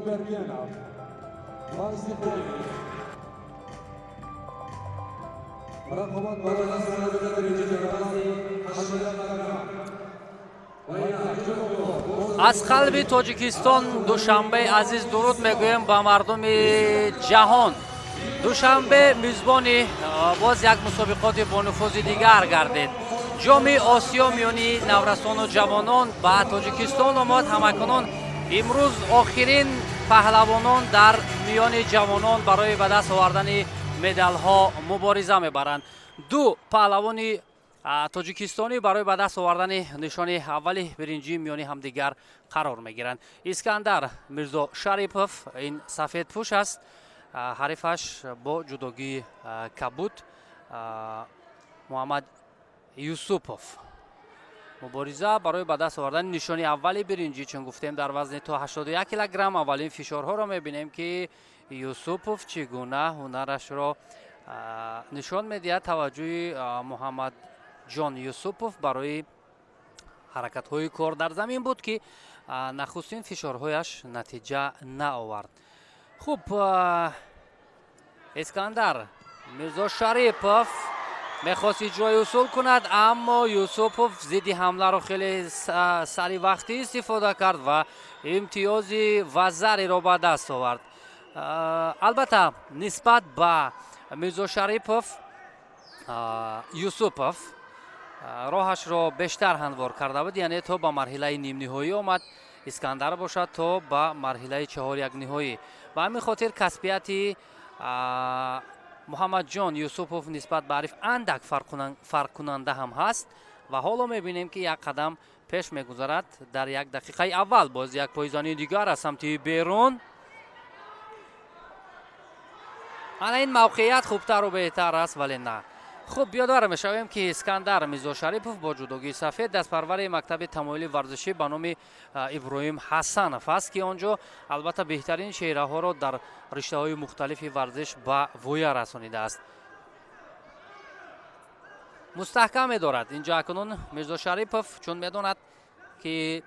Nurbergenov va Istiqbolov. Raqobat balandasida birinchi jamoasi аз қалби тоҷикистон душанбе азиз дуруд мегӯем ба мардуми ҷаҳон. душанбе мизбони боз як мусобиқоти бонуфузи дигар гардид. ҷоми осиё миёни наврасону ҷавонон ба тоҷикистон омад. ҳамакунон имрӯз охирин паҳлавонон дар миёни ҷавонон барои ба даст овардани медалҳо мубориза мебаранд. ду паҳлавони тоҷикистони барои ба даст овардани нишони аввали биринҷӣ миёни ҳамдигар қарор мегиранд. искандар мирзо шарипов ин сафедпӯш аст, ҳарифаш бо ҷудогии кабуд муҳаммад юсупов. мубориза барои ба даст овардани нишони аввали биринҷӣ, чун гуфтем дар вазни то 81 килограмм аввалин фишорҳоро мебинем ки юсупов чӣ гуна ҳунарашро нишон медиҳад. таваҷҷӯҳи муҳаммад ҷон юсупов барои ҳаракатҳои кор дар замин буд ки нахустин фишорҳояш натиҷа наовард. хуб, искандар мирзо шарипов мехост иҷрои усул кунад, аммо юсупов зидди ҳамларо хеле сари вақтӣ истифода кард ва имтиёзи вазариро ба даст овард. албатта нисбат ба мирзо шарипов юсупов роҳашро бештар ҳамвор карда буд, яъне то ба марҳилаи нимниҳоӣ омад, искандар бошад то ба марҳилаи чаҳор якниҳоӣ. ба ҳамин хотир касбияти муҳаммадҷон юсупов нисбат ба ариф андак фарқкунанда ҳам ҳаст ва ҳоло мебинем ки як қадам пеш мегузарад. дар як дақиқаи аввал боз як пойзани дигар аз самти берун. ана ин мавқеият хубтару беҳтар аст, вале на. хуб, ёдовар мешавем ки искандар мирзо шарипов бо ҷудогии сафед дастпарвари мактаби тамоили варзишӣ ба номи иброҳим ҳасанов аст ки он ҷо албатта беҳтарин чеҳраҳоро дар риштаҳои мухталифи варзиш ба воя расонидааст. мустаҳкам медорад инҷо акнун мирзо шарипов, чун медонад ки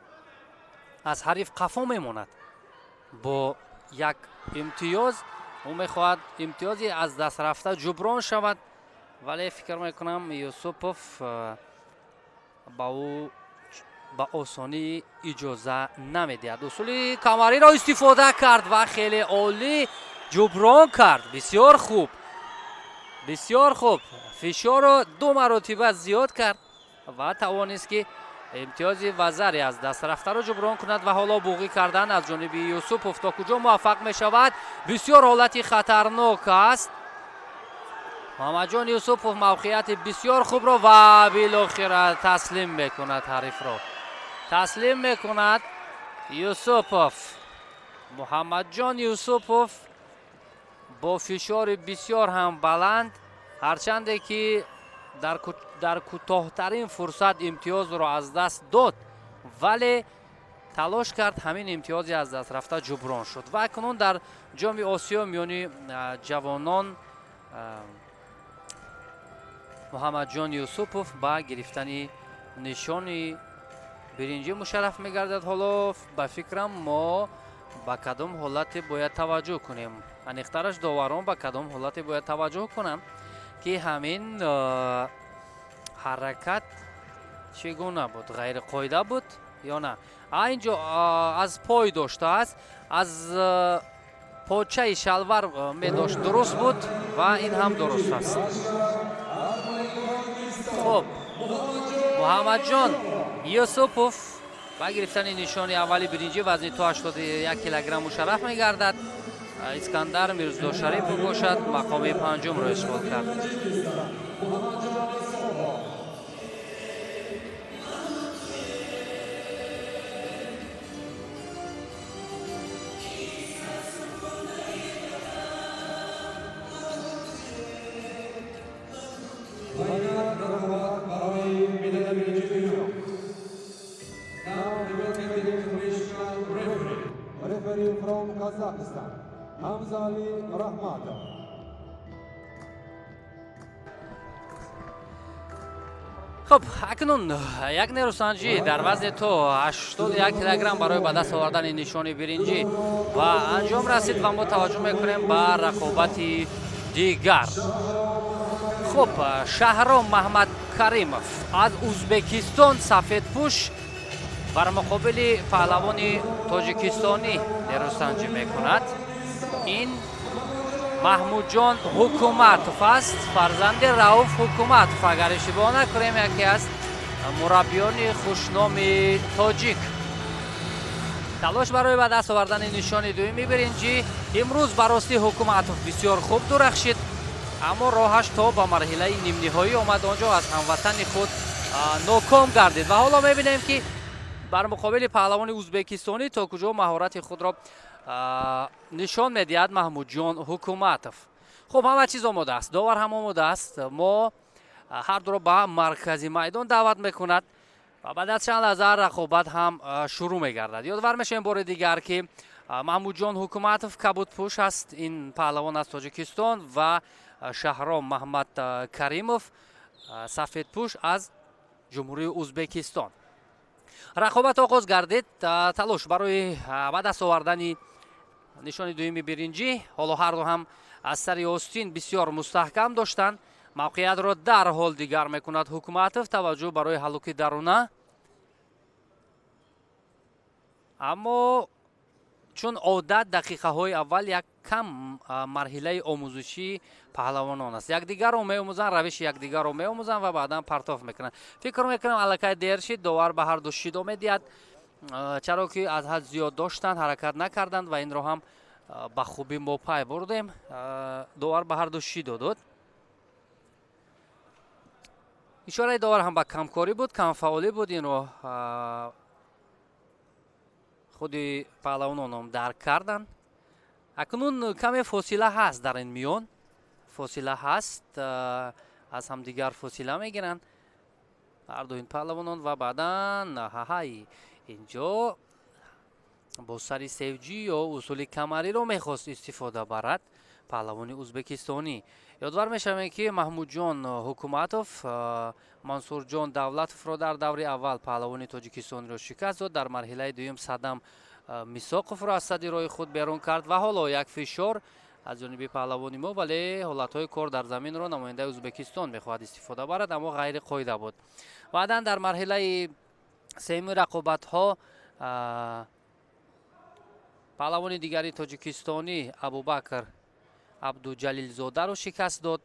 аз ҳариф қафо мемонад. бо як имтиёз ӯ мехоҳад имтиёзи аз даст рафта ҷуброн шавад, вале фикр мекунам юсупов ба ӯ ба осонӣ иҷоза намедиҳад. усули камариро истифода кард ва хеле олӣ ҷуброн кард. бисёр хуб, бисёр хуб. фишорро ду маротиба зиёд кард ва тавонист ки имтиёзи вазари аз даст рафтаро ҷуброн кунад ва ҳоло буғӣ кардан аз ҷониби юсупов то куҷо муваффақ мешавад. бисёр ҳолати хатарнок аст. муҳаммадҷон юсупов мавқеияти бисёр хубро ва билохира таслим мекунад, ҳарифро таслим мекунад. юсупов, муҳаммадҷон юсупов бо фишори бисёр ҳам баланд, ҳарчанде ки дар кӯтоҳтарин фурсат имтиёзро аз даст дод, вале талош кард ҳамин имтиёзи аз даст рафта ҷуброн шуд. ва акнун дар ҷоми осиё миёни ҷавонон муҳаммадҷон юсупов ба гирифтани нишони биринҷӣ мушарраф мегардад. ҳоло ба фикрам мо ба кадом ҳолате бояд таваҷҷӯҳ кунем, аниқтараш доварон ба кадом ҳолате бояд таваҷҷӯҳ кунам ки ҳамин ҳаракат чӣ гуна буд, ғайриқоида буд ё на? инҷо аз пой доштааст, аз почаи шалвар медошт, дуруст буд ва ин ҳам дуруст аст. хуб, муҳаммадҷон юсупов ба гирифтани нишони аввали биринҷӣ вазни то 81 килограмм мушарраф мегардад. искандар мирзо шарипов бошад мақоми панҷумро ишғол кард. Referee from Kazakhstan, Hamzali Rahmatov. خب اکنون یک نیروسنجی در وزن تو 81 کیلوگرم برای به دست آوردن نشان برنجی و انجام رسید و ما توجه میکنیم به رقابت دیگر. خب شهرام محمد کریمов از ازبکستان سفیدپوش بر مقابل پهلوان تاجیکستانی نیروسنجی میکند. این محمود جان حکومتوف است، فرزند رؤوف حکومتوف. اگر اشتباه نکنیم یکی از مربیان خوشنام تاجیک. تلاش برای به دست آوردن نشان دوم برنجی امروز براستی حکومتوف بسیار خوب درخشید، اما راهش تا به مرحله نیم نهایی آمد. آنجا از هموطن خود ناکام گردید و حالا میبینیم که بر مقابل پهلوان ازبکستانی تا کجا مهارت خود را نشان میدهد محمود جان حکومتوف. خب همه چیز آماده است، داور هم آماده است. ما هر دو را به مرکزی میدان دعوت میکند و بعد از چند لحظه رقابت هم شروع میگردد. یادآور میشیم بار دیگر که محمود جان حکومتوف کبودپوش است، این پهلوان از تاجیکستان، و شهرام محمد کریمov سفیدپوش از جمهوری ازبکستان. رقابت آغاز گردید. تلاش برای به دست آوردن نشان دوم برنجی. حالا هر دو هم از سر آستین بسیار مستحکم داشتند. موقعیت را در حال دیگر میکند حکومتوف. توجه برای هلوک درونه، اما چون عادت دقیقه های اول یک کم مرحله آموزشی پهلوانان است، یکدیگر را می‌آموزند، روش یکدیگر را می‌آموزند و بعدا پرتاب میکنند. فکر میکنم الکی دیر شد، داور به هر دو شیدو میدهد، چرا که از حد زیاد داشتند، حرکت نکردند و این را هم به خوبی ما پای بردیم. داور به هر دو شیدو داد. اشاره داور هم به کمکاری بود، کم فعالی بود. این رو خودی پهلوانان هم درک کردند. اکنون کمی فاصله هست در این میان، فاصله هست، از هم دیگر فاصله میگیرند هر دو این پهلوانان و بعدا اینجا با سری سیوجی یا اصول کمری رو میخواست استفاده برد پهلوان ازبکستانی. یادآور میشم که محمود جان حکومتوف منصور جان دولتوف را در دوره اول پهلوان تاجیکستان را شکست داد. در مرحله دوم صدام میساقوف را از صدی راه خود بیرون کرد و حالا یک فشار از جانب پهلوانی ما، ولی حالتهای کار در زمین را نماینده ازبکستان میخواهد استفاده برد، اما غیر قاعده بود. بعدا در مرحله سوم رقابت ها پهلوان دیگری تاجیکستانی ابوبکر عبدوجلیل زاده رو شکست داد.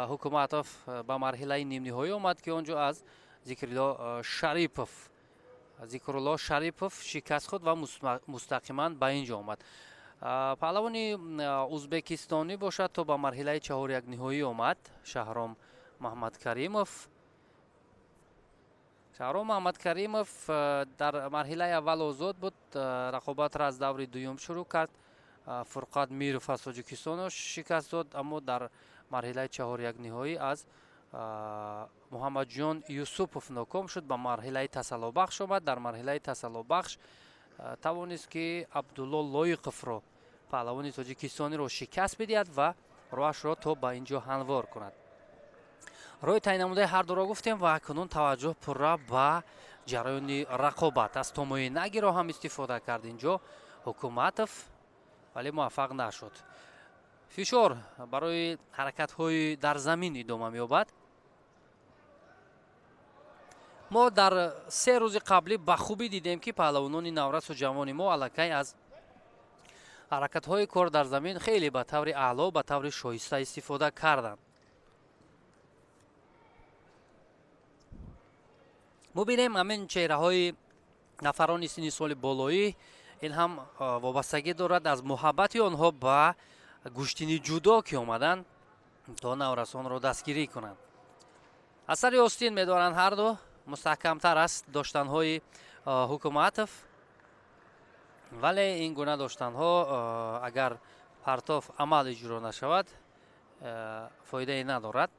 حکومتوف به مرحله نیم نهایی آمد که آنجا از ذکرالله شریپوف شکست خود و مستقیما به اینجا آمد. پهلوان ازبکستانی باشد تا به مرحله 4-1 نهایی آمد. شهرام محمد کریمov در مرحله اول آزاد بود، رقابت را از دور دوم شروع کرد. فرقت میروف از تاجیکستان را شکست داد، اما در مرحله 4-1 نهایی از محمد جان یوسفوف ناکام شد. به مرحله تسلا بخش آمد. در مرحله تسلا بخش توانست که عبدالله لایقوف را پهلوان تاجیکستانی را شکست بدهد و راهش را تا به اینجا هموار کند. روی تعیین نموده هر دو را گفتیم و اکنون توجه پره به جریان رقابت. از توموینگی را هم استفاده کرد اینجا حکومتوف، ولی موفق نشد. فشار برای حرکت های در زمین ادامه می‌یابد. ما در 3 روز قبلی به خوبی دیدیم که پهلوانان نورس و جوان ما الکی از حرکت های کار در زمین خیلی به طور اعلی و به طور شایسته استفاده کردند. ما بینیم همین چهره های نفران سنی سال بالایی، این هم وابستگی دارد از محبت آنها به گوشتنی جدا که آمدن تا نورسان را دستگیری کنند. از سر آستین می‌دارند هر دو. مستحکمتر است داشتن‌های حکومتوف، ولی این گونه داشتن‌ها اگر پرتاب عمل اجرا نشود فایده ندارد.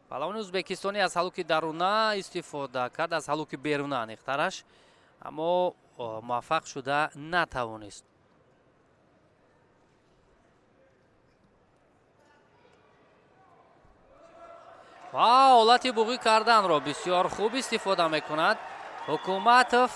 پهلوان ازبکستانی از هلوک درونه استفاده کرد، از هلوک بیرونه انیخترش، اما موفق شده نتوانست. ва ҳолати буғӣ карданро бисёр хуб истифода мекунад ҳукуматов.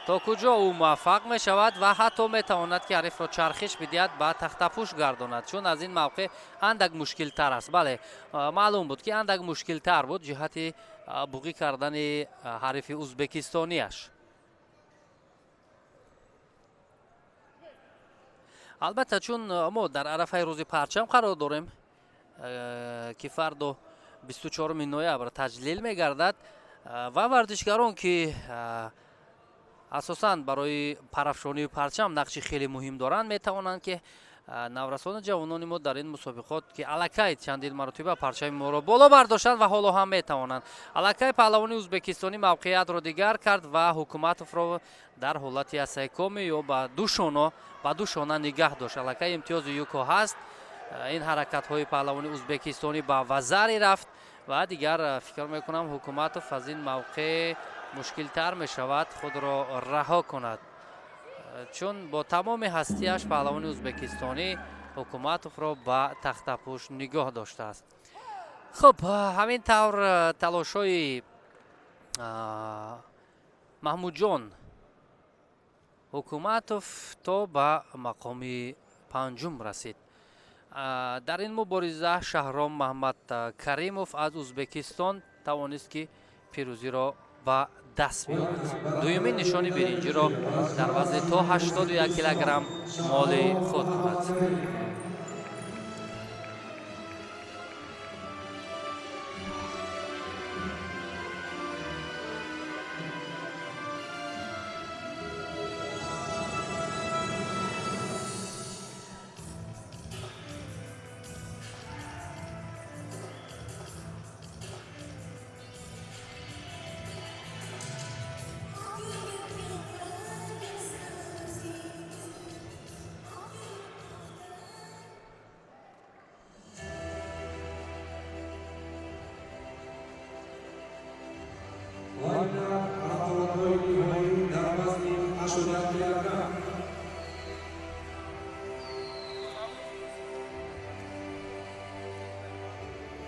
то куҷо ӯ муваффақ мешавад ва ҳатто метавонад ки ҳарифро чархиш бидиҳад ба тахтапӯш гардонад, чун аз ин мавқеъ андак мушкилтар аст. бале, маълум буд ки андак мушкилтар буд ҷиҳати буғӣ кардани ҳарифи ӯзбекистониаш. албатта чун мо дар арафаи рӯзи парчам қарор дорем ки фарду 24 ноябр таҷлил мегардад ва варзишгарон ки асосан барои парафшонии парчам нақши хеле муҳим доранд метавонанд ки наврасони ҷавонони мо дар ин мусобиқот ки аллакай чандин маротиба парчами моро боло бардоштанд ва ҳоло ҳам метавонанд. аллакай паҳлавони ӯзбекистонӣ мавқеиятро дигар кард ва ҳукуматовро дар ҳолати асайкоми ё ба ду шона нигаҳ дошт. аллакай имтиёзи юко ҳаст. ин ҳаракатҳои паҳлавони ӯзбекистонӣ ба вазари рафт ва дигар фикр мекунам ҳукуматов аз ин мавқеъ мушкилтар мешавад худро раҳо кунад, чун бо тамоми ҳастияш паҳлавони ӯзбекистонӣ ҳукуматовро ба тахтапӯш нигоҳ доштааст. хуб, ҳамин тавр талошҳои маҳмудҷон ҳукуматов то ба мақоми панҷум расид. дар ин мубориза шаҳром Маҳмадкаримов аз ӯзбекистон тавонист ки пирӯзиро ба даст биёрад. дуюмин нишони биринҷиро дар вазни то 81 килограмм моли худ кунад.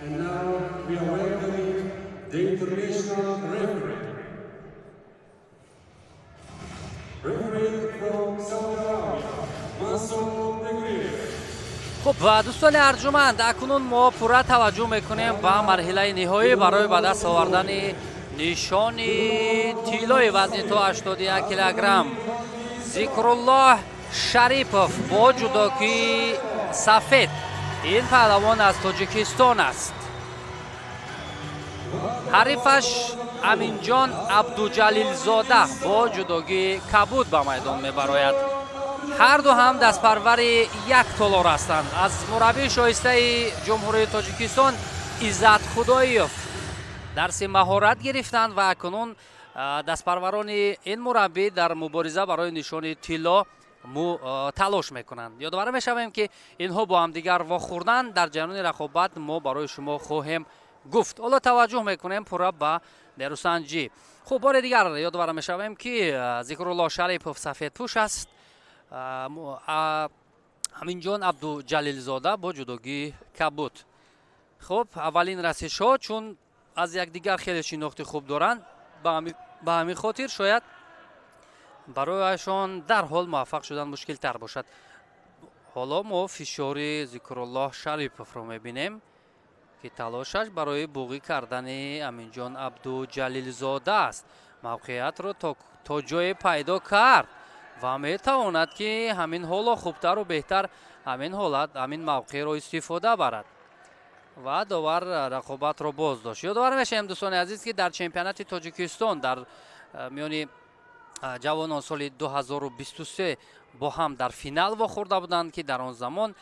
And now we are welcoming the international referee. Referee from Saudi Arabia, Mansour Negri. خب دوستان ارجمند، اکنون ما پورا توجه میکنیم به مرحله نهایی برای به دست آوردن نشان طلای وزن تا 81 کیلوگرم. ذکرالله شریپوف با جداگی سفید، این پهلوان از تاجیکستان است. حریفش امینجان عبدوجلیل زاده با جداگی کبود به میدان میبراید. هر دو هم دست پرور یک تالار هستند. از مربی شایسته جمهوری تاجیکستان عزت خداییوف درس مهارت گرفتند و اکنون دست پروران این مربی در مبارزه برای نشان طلا تلاش میکنند. یادآور میشویم که اینها با هم دیگر واخوردن در جریان رقابت ما برای شما خواهیم گفت. حالا توجه میکنیم پورا به نیروسنجی. خب بار دیگر یادآور میشویم که ذکرالله شریپوف سفید پوش است. امینجان عبدوجلیل زاده با جداگی کبود. خب اولین رسش ها چون از یکدیگر خیلی شناخت خوب دارند، به همین خاطر شاید برایشان در حال موفق شدن مشکل تر باشد. حالا ما فشار ذکرالله شریپوف رو میبینیم که تلاشش برای بوغی کردن امینجان عبدوجلیل زاده است. موقعیت رو تا جای پیدا کرد و میتواند که همین حالا خوبتر و بهتر همین حالت همین موقع رو استفاده برد و داور رقابت رو باز داشت. یادآور میشیم دوستان عزیز که در چمپیونات تاجیکستان در میان جوانان سال 2023 با هم در فینال واخورده بودند که در آن زمان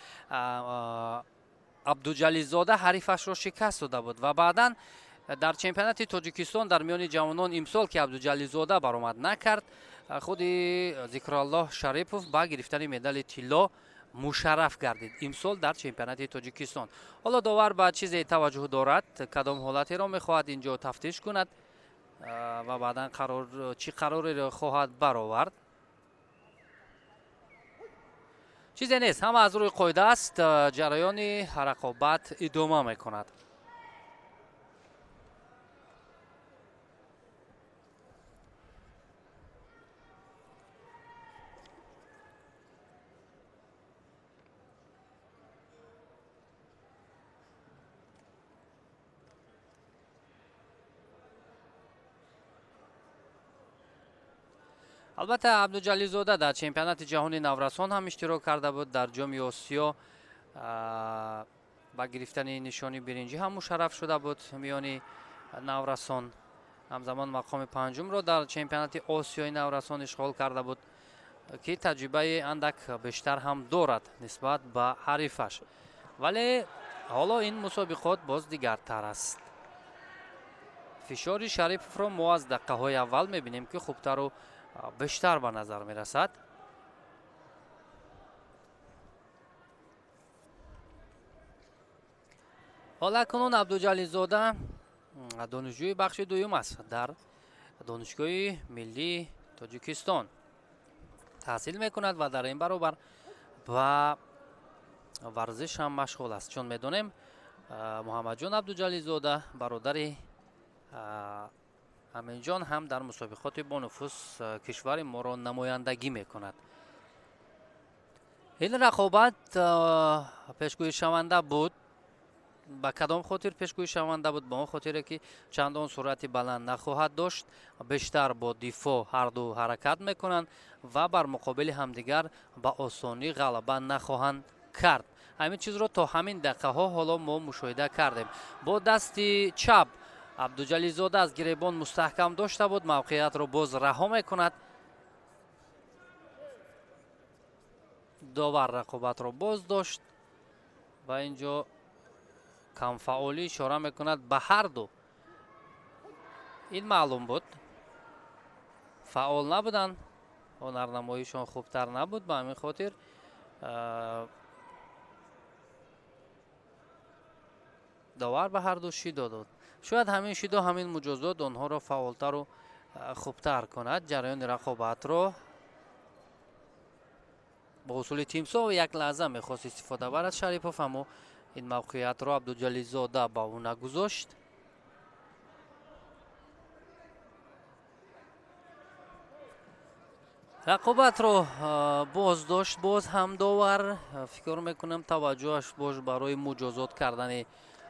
عبدوجلیل زاده حریفش را شکست داده بود و بعدا در چمپیونات تاجیکستان در میان جوانان امسال که عبدوجلیل زاده برآمد نکرد، خود ذکرالله شریپوف با گرفتن مدال طلا مشرف گردید امسال در چمپیونات تاجیکستان. حالا داور به چیزی توجه دارد، کدام حالتی را میخواهد اینجا تفتیش کند و بعدا چی قراری را خواهد برآورد. چیزی نیست، همه از روی قاعده است. جریان رقابت ادامه میکند. البته عبدالجلیزاده در چمپیونات جهانی نورسان هم اشتراک کرده بود. در جام آسیا با گرفتن نشانی برنجی هم مشرف شده بود میانی نورسان. همزمان مقام پنجم را در چمپیونات آسیای نورسان اشغال کرده بود که تجربه اندک بیشتر هم دارد نسبت به حریفش. ولی حالا این مسابقات باز دیگرتر است. فشار شریف را ما از دقیقه های اول میبینیم که خوبتر و بیشتر به نظر میرسد. حالا کنون عبدالجلیزاده دانشجوی بخش دوم است. در دانشگاه ملی تاجیکستان تحصیل میکند و در این برابر با ورزش هم مشغول است. چون میدونیم محمد جان عبدالجلیزاده برادر امین جان هم در مسابقات با نفوذ کشور ما را نمایندگی میکند. این رقابت پیشگویی شونده بود. با کدام خاطر پیشگویی شونده بود؟ با اون خاطر که چندان سرعت بلند نخواهد داشت، بیشتر با دفاع هر دو حرکت میکنند و بر مقابل همدیگر با آسانی غلبه نخواهند کرد. همین چیز رو تا همین دقیقه ها حالا ما مشاهده کردیم. با دست چپ عبدالجلیزاده از گریبان مستحکم داشته بود، موقعیت رو باز رها میکند. داور رقابت رو باز داشت و اینجا کم فعالی اشاره میکند به هر دو. این معلوم بود فعال نبودن، هنرنماییشان خوبتر نبود. به همین خاطر داور به هر دو شیدا داد. شاید همین شیدا، همین مجازات آنها را فعالتر و خوبتر کند. جریان رقابت را با اصول تیمسا و یک لحظه میخواست استفاده برد شریپوف، اما این موقعیت را عبدالجلیزاده با او نگذاشت. رقابت را باز داشت. باز هم داور فکر میکنم توجهش باش برای مجازات کردن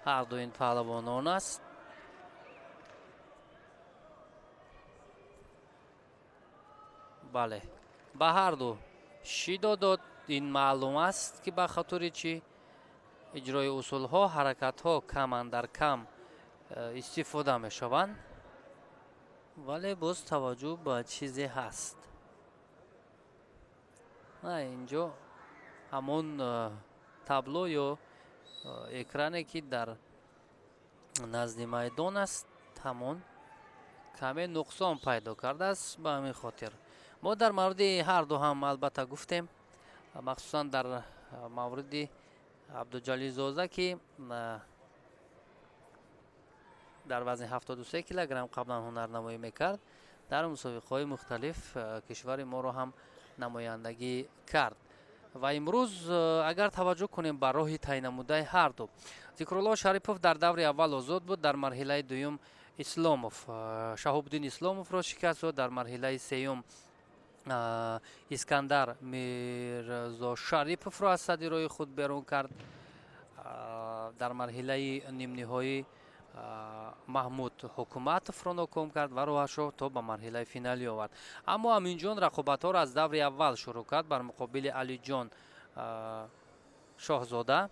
هر دو این پهلوانان است. بله، به هر دو شیدا داد. این معلوم است که به خاطر چی اجرای اصول ها، حرکت ها کم در کم استفاده می شوند. ولی باز توجه به چیزی هست. نه، اینجا همون تابلو یا اکرانی که در نزد میدان است، همون کمی نقصان پیدا کرده است. به همین خاطر ما در مورد هر دو هم البته گفتیم، مخصوصا در مورد عبدالجلیزاده که در وزن 73 کیلوگرم قبلا هنرنمایی میکرد، در مسابقه‌های مختلف کشور ما رو هم نمایندگی کرد. و امروز اگر توجه کنیم بر راه تعیین نموده هر دو، ذکرالله شریپوف در دور اول آزاد بود. در مرحله دوم اسلاموف شهاب‌الدین اسلاموف را شکست داد. در مرحله سوم اسکندر میرزا شریپوف را از صدی راه خود بیرون کرد. در مرحله نیم نهایی محمود حکومتوف را ناکام کرد و راهش را تا به مرحله فینالی آورد. اما امین جان رقابت ها را از دور اول شروع کرد بر مقابل علی جان شاهزاده.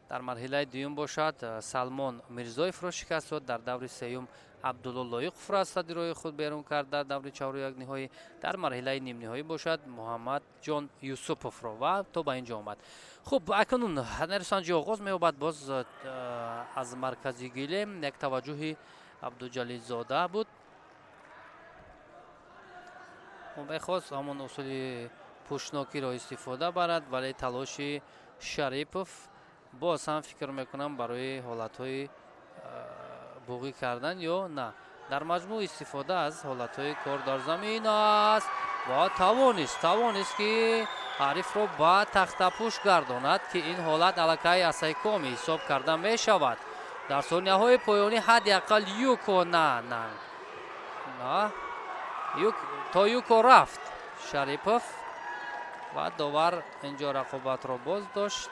در مرحله دوم باشد سلمان میرزایف را شکست داد. در دور سوم عبدالله لایقوف را از صدی راه خود بیرون کرد. در دور 4 و 1 نهایی در مرحله نیم نهایی باشد محمد جان یوسفوف را و تا به اینجا آمد. خب اکنون هنرسنجی آغاز می‌یابد. باز از مرکزی گیلم یک توجه عبدالجلیزاده بود. اون بخواست همون اصول پوشناکی را استفاده برد، ولی تلاش شریپوف باز هم فکر میکنم برای حالتهای بوغی کردن یا نه، در مجموع استفاده از حالتهای کار در زمین است و توانست که حریف را با تخته پوش گرداند که این حالت الکی اسیکامی حساب کرده می شود. در ثانیه های پایانی حداقل یوکو نه تا یوکو رفت شریپوف و داور اینجا رقابت را باز داشت.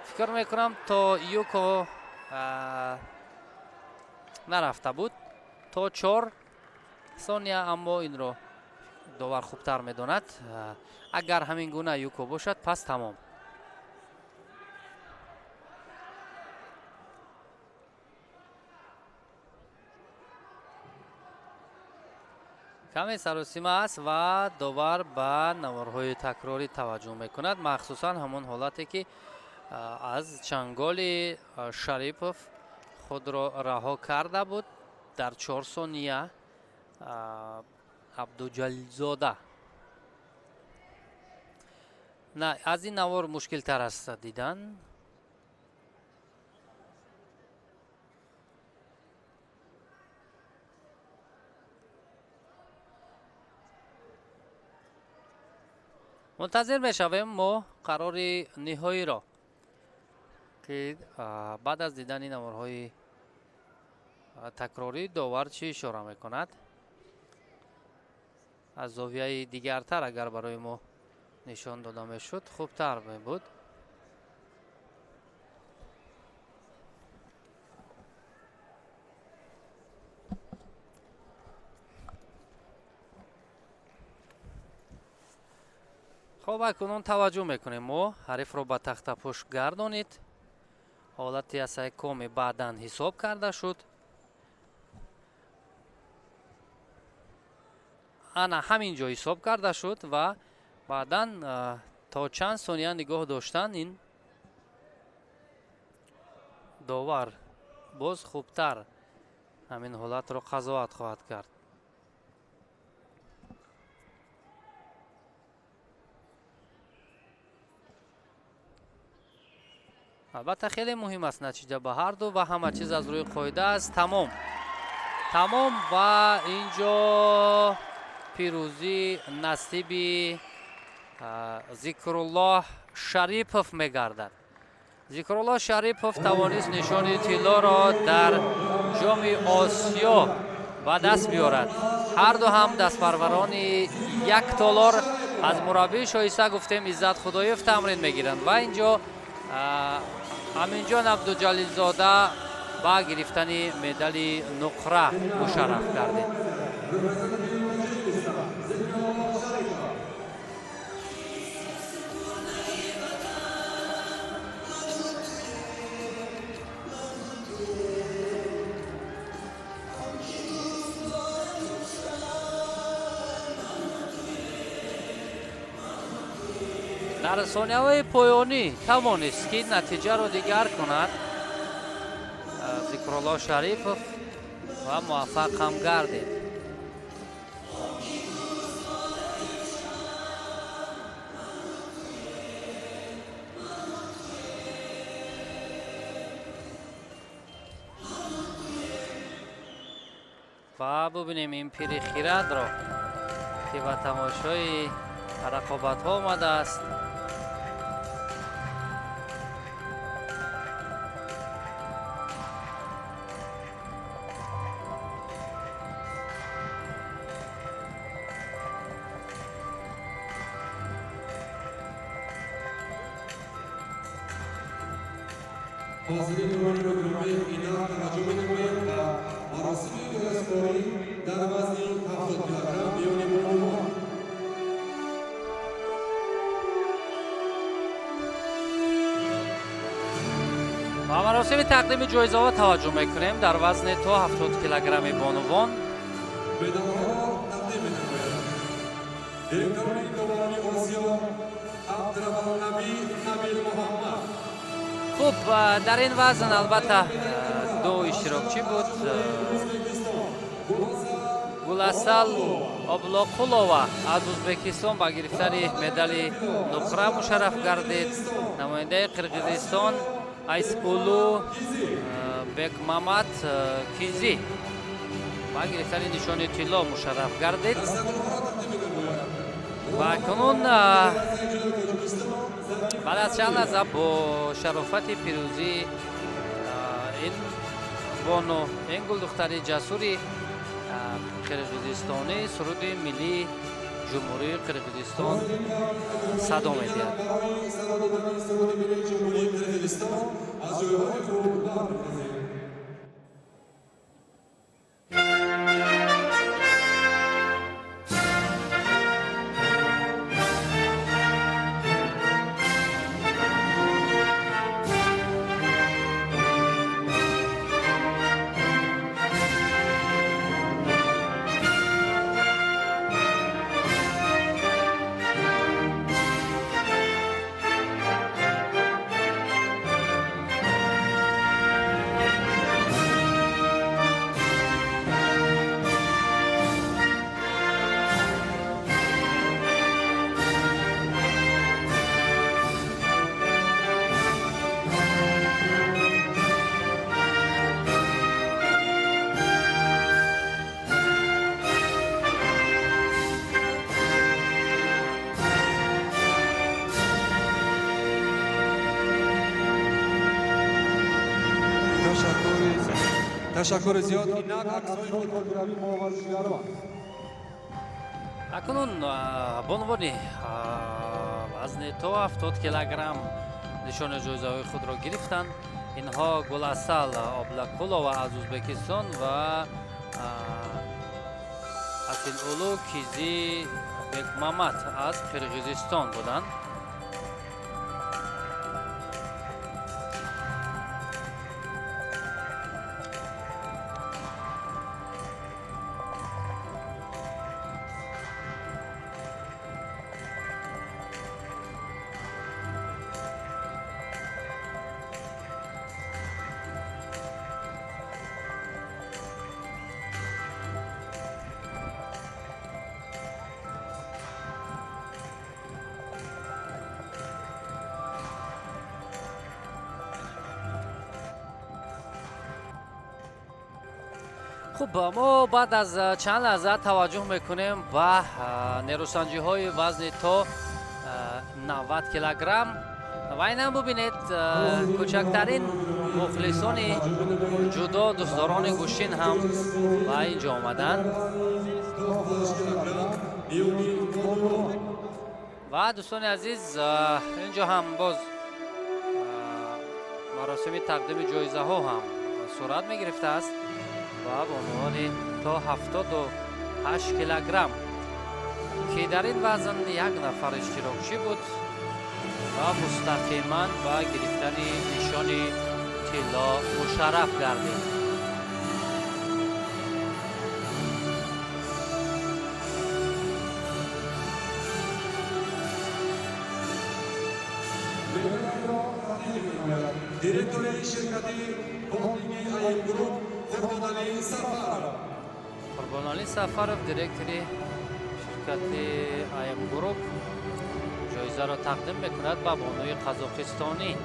فکر میکنم تا یوکو نرفته بود تا 4 ثانیه، اما این رو довар хубтар медонад. Агар ҳамин гуна юко бошад, пас тамом. каме саросима аст ва довар ба наворҳои такрорӣ таваҷҷӯҳ мекунад, махсусан ҳамон ҳолате ки аз чанголи Шарипов худро раҳо карда буд дар 4 сония. Абдуҷалилзода на аз ин навор мушкилтар аст дидан. منتظر مشویم ما قرار نهایی را که بعد از دیدن این نوارهای تکراری داور چی اشاره میکند. از زاویه دیگرتر اگر برای ما نشان داده میشد خوبتر بود. خب اکنون توجه میکنیم ما حریف رو به تخت پشت گردانید. حالتی از کام بعداً حساب کرده شد. انا همینجا حساب کرده شد و بعداً تا چند ثانیه نگاه داشتن این داور باز خوبتر همین حالت رو قضاوت خواهد کرد. البته خیلی مهم است نتیجه به هر دو و همه چیز از روی قاعده است. تمام و اینجا پیروزی نصیب ذکرالله شریپوف میگردد. ذکرالله شریپوف توانست نشان طلا را در جام آسیا به دست بیارد. هر دو هم دستپروران $1 از مربی شایسته گفتیم عزت خدایف تمرین میگیرند و اینجا امینجان عبدالجلیلزاده با گرفتن مدال نقره مشرف کرده. در ثانیه‌های پایانی توانست که نتیجه را دیگر کند ذکرالله شریپوف و موفق هم گردید. و ببینیم این پیر خیرد را که به تماشای رقابت ها آمده است. حاضرین ایرانی رو گرامی اینا توجه می‌نمایید و مراسم اسپوری در وزن 70 کیلوگرم میان عنوان و مراسم تقدیم جایزه ها توجه میکنیم. در وزن تا 70 کیلوگرم بانوان مدال‌ها تقدیم می‌نماید. دیرکتور دوران آسیا عبدالنبی نبیل محمد. خوب در این وزن البته دو اشتراکچی بود. گلاسال ابلاقولова از ازبکستان با گرفتن مدال نقره مشرف گردید. نماینده قرقیزستان ایسپولو بکمامد کیزی با گرفتن نشان طلا مشرف گردید. و اکنون بعد از چند لحظه با شرافت پیروزی این بانو، این گل دختر جسوری قرقیزستانی سرود ملی جمهوری قرقیزستان صدا می‌دهد. تشکر زیاد. اینک عکس‌های فوتبالگرایی با ورزشکاران. اکنون به عنوان وزن تا 70 کیلوگرم نشان جایزه‌های خود را گرفتند. اینها گل‌اصل آبلاکولووا از ازبکستان و اسیل‌اولو کیزی بکمامات از قرقیزستان بودند. خب ما بعد از چند لحظه توجه میکنیم به نیروسنجی های وزن تا 90 کیلوگرم و اینم ببینید کوچکترین مخلصان جودو دوستداران گوشین هم به اینجا آمدند و دوستان عزیز اینجا هم باز مراسم تقدیم جایزه ها هم صورت می گرفته است و به عنوان تا 78 کیلوگرم که در این وزن یک نفر اشتراکچی بود و مستقیما به گرفتن نشان طلا مشرف گردید. دیرکتور شرکتی هولدینگ آیم گروپ قربانعلی سفرov. قربانعلی سفرov دیرکتور شرکت آیم گروپ جایزه را تقدیم میکند به بانوی قزاقستانی.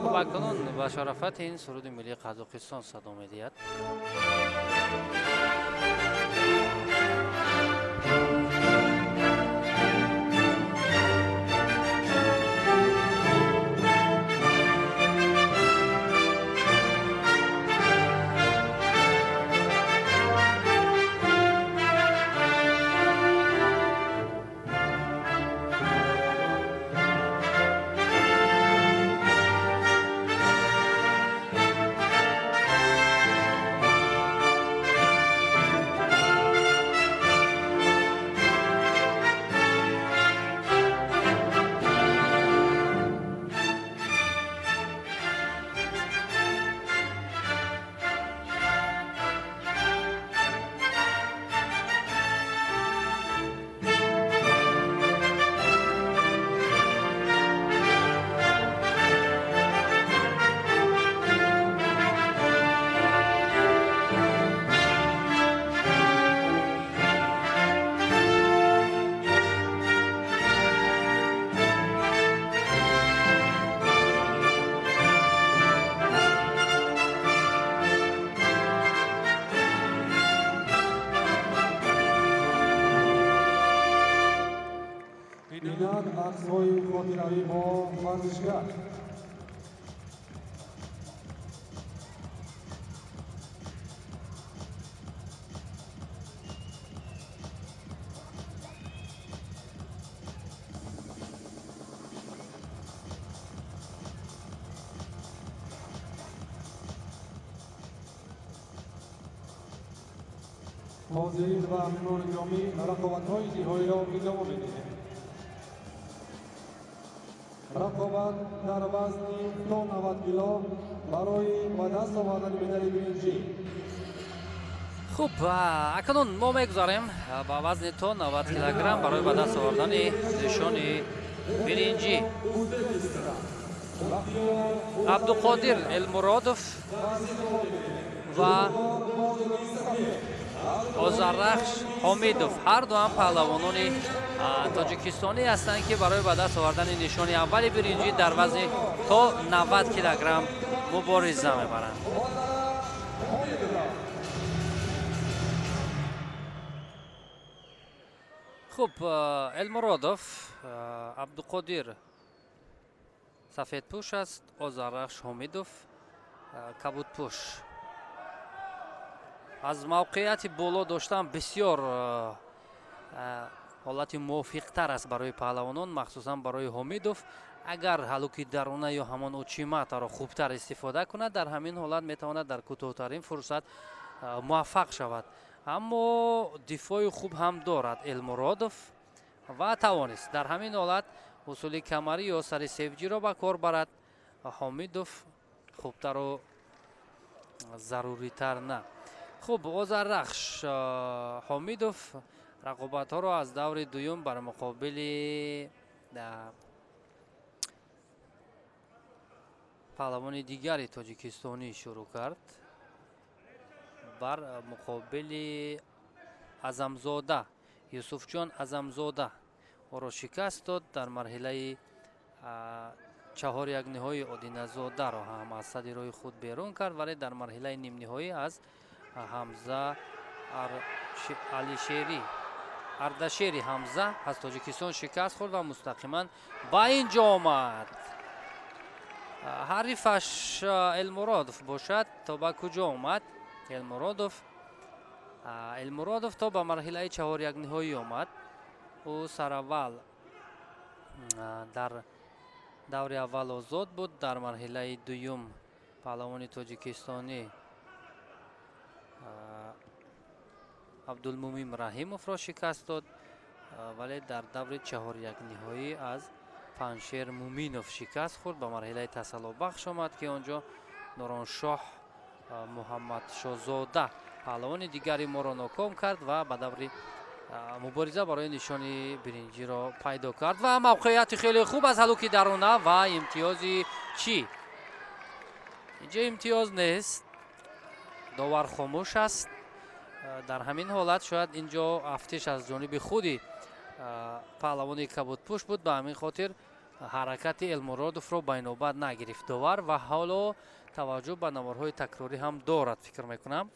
و اکنون به شرافت این سرود ملی قزاقستان صدا می‌دهد. اینک عکس‌های خاطره‌ای با ورزشگر. حاضرین و مهمان گرامی رقابت‌های نهایی را ادامه می‌دهیم. رقابت در وزن تا 90 کیلو برای به دست آوردن مدال برنزی. خوب اکنون ما میگذاریم با وزن تا 90 کیلوگرم برای به دست آوردن نشان برنزی عبدالقادر المرادوف و озаррахш, ҳомидов ҳар ду ҳам паҳлавонони тоҷикистонӣ ҳастанд ки барои ба даст овардани нишони аввали биринҷӣ дар вазни то 90 килограмм мубориза мебаранд. хуб, Элмуродов, Абдуқодир сафедпӯш аст, Озаррахш Ҳомидов кабудпӯш. аз мавқеияти боло доштан бисёр ҳолати мувофиқтар аст барои паҳлавонон, махсусан барои Ҳомидов. агар ҳалуки даруна ё ҳамон учиматаро хубтар истифода кунад, дар ҳамин ҳолат метавонад дар кӯтоҳтарин фурсат муваффақ шавад. аммо дифои хуб ҳам дорад Элмуродов ва тавонист дар ҳамин ҳолат усули камарӣ ё сари севҷиро ба кор барад. Ҳомидов хубтару заруритар на. хуб, Озаррахш Ҳомидов рақобатҳоро аз даври дуюм бар муқобили паҳлавони дигари тоҷикистонӣ шурӯъ кард. бар муқобили Азамзода, Юсуфҷон Азамзода оро шикаст дод. дар марҳилаи чаҳор якниҳои Одиназодаро ҳам аз садди роҳи худ берун кард, вале дар марҳилаи нимниҳоӣ аз Ҳамза Ардашери Ҳамза аз Тоҷикистон шикаст хӯрд ва мустақиман ба ин ҷо омад. ҳарифаш Элмуродов бошад. То ба куҷо омад Элмуродов? То ба марҳилаи чаҳор якниҳоӣ омад. ӯ сараввал дар даври аввал озод буд. дар марҳилаи дуюм паҳлавони тоҷикистонӣ Абдулмумин Раҳимовро шикаст дод, вале дар даври чаҳор якниҳоӣ аз Паншер Муминов шикаст хӯрд. ба марҳилаи тасаллубахш омад ки онҷо Нуроншоҳ Муҳаммадшозода паҳлавони дигари моро ноком кард ва ба даври мубориза барои нишони биринҷиро пайдо кард. ва мавқеияти хеле хуб аз ҳалуки даруна ва имтиёзи чӣ? инҷо имтиёз нест, довар хомӯш аст. дар ҳамин ҳолат шояд инҷо афтиш аз ҷониби худи паҳлавони кабудпӯш буд. ба ҳамин хотир ҳаракати Элмуродовро ба инобат нагирифт довар ва ҳоло таваҷҷӯҳ ба наморҳои такрорӣ ҳам дорад, фикр мекунам.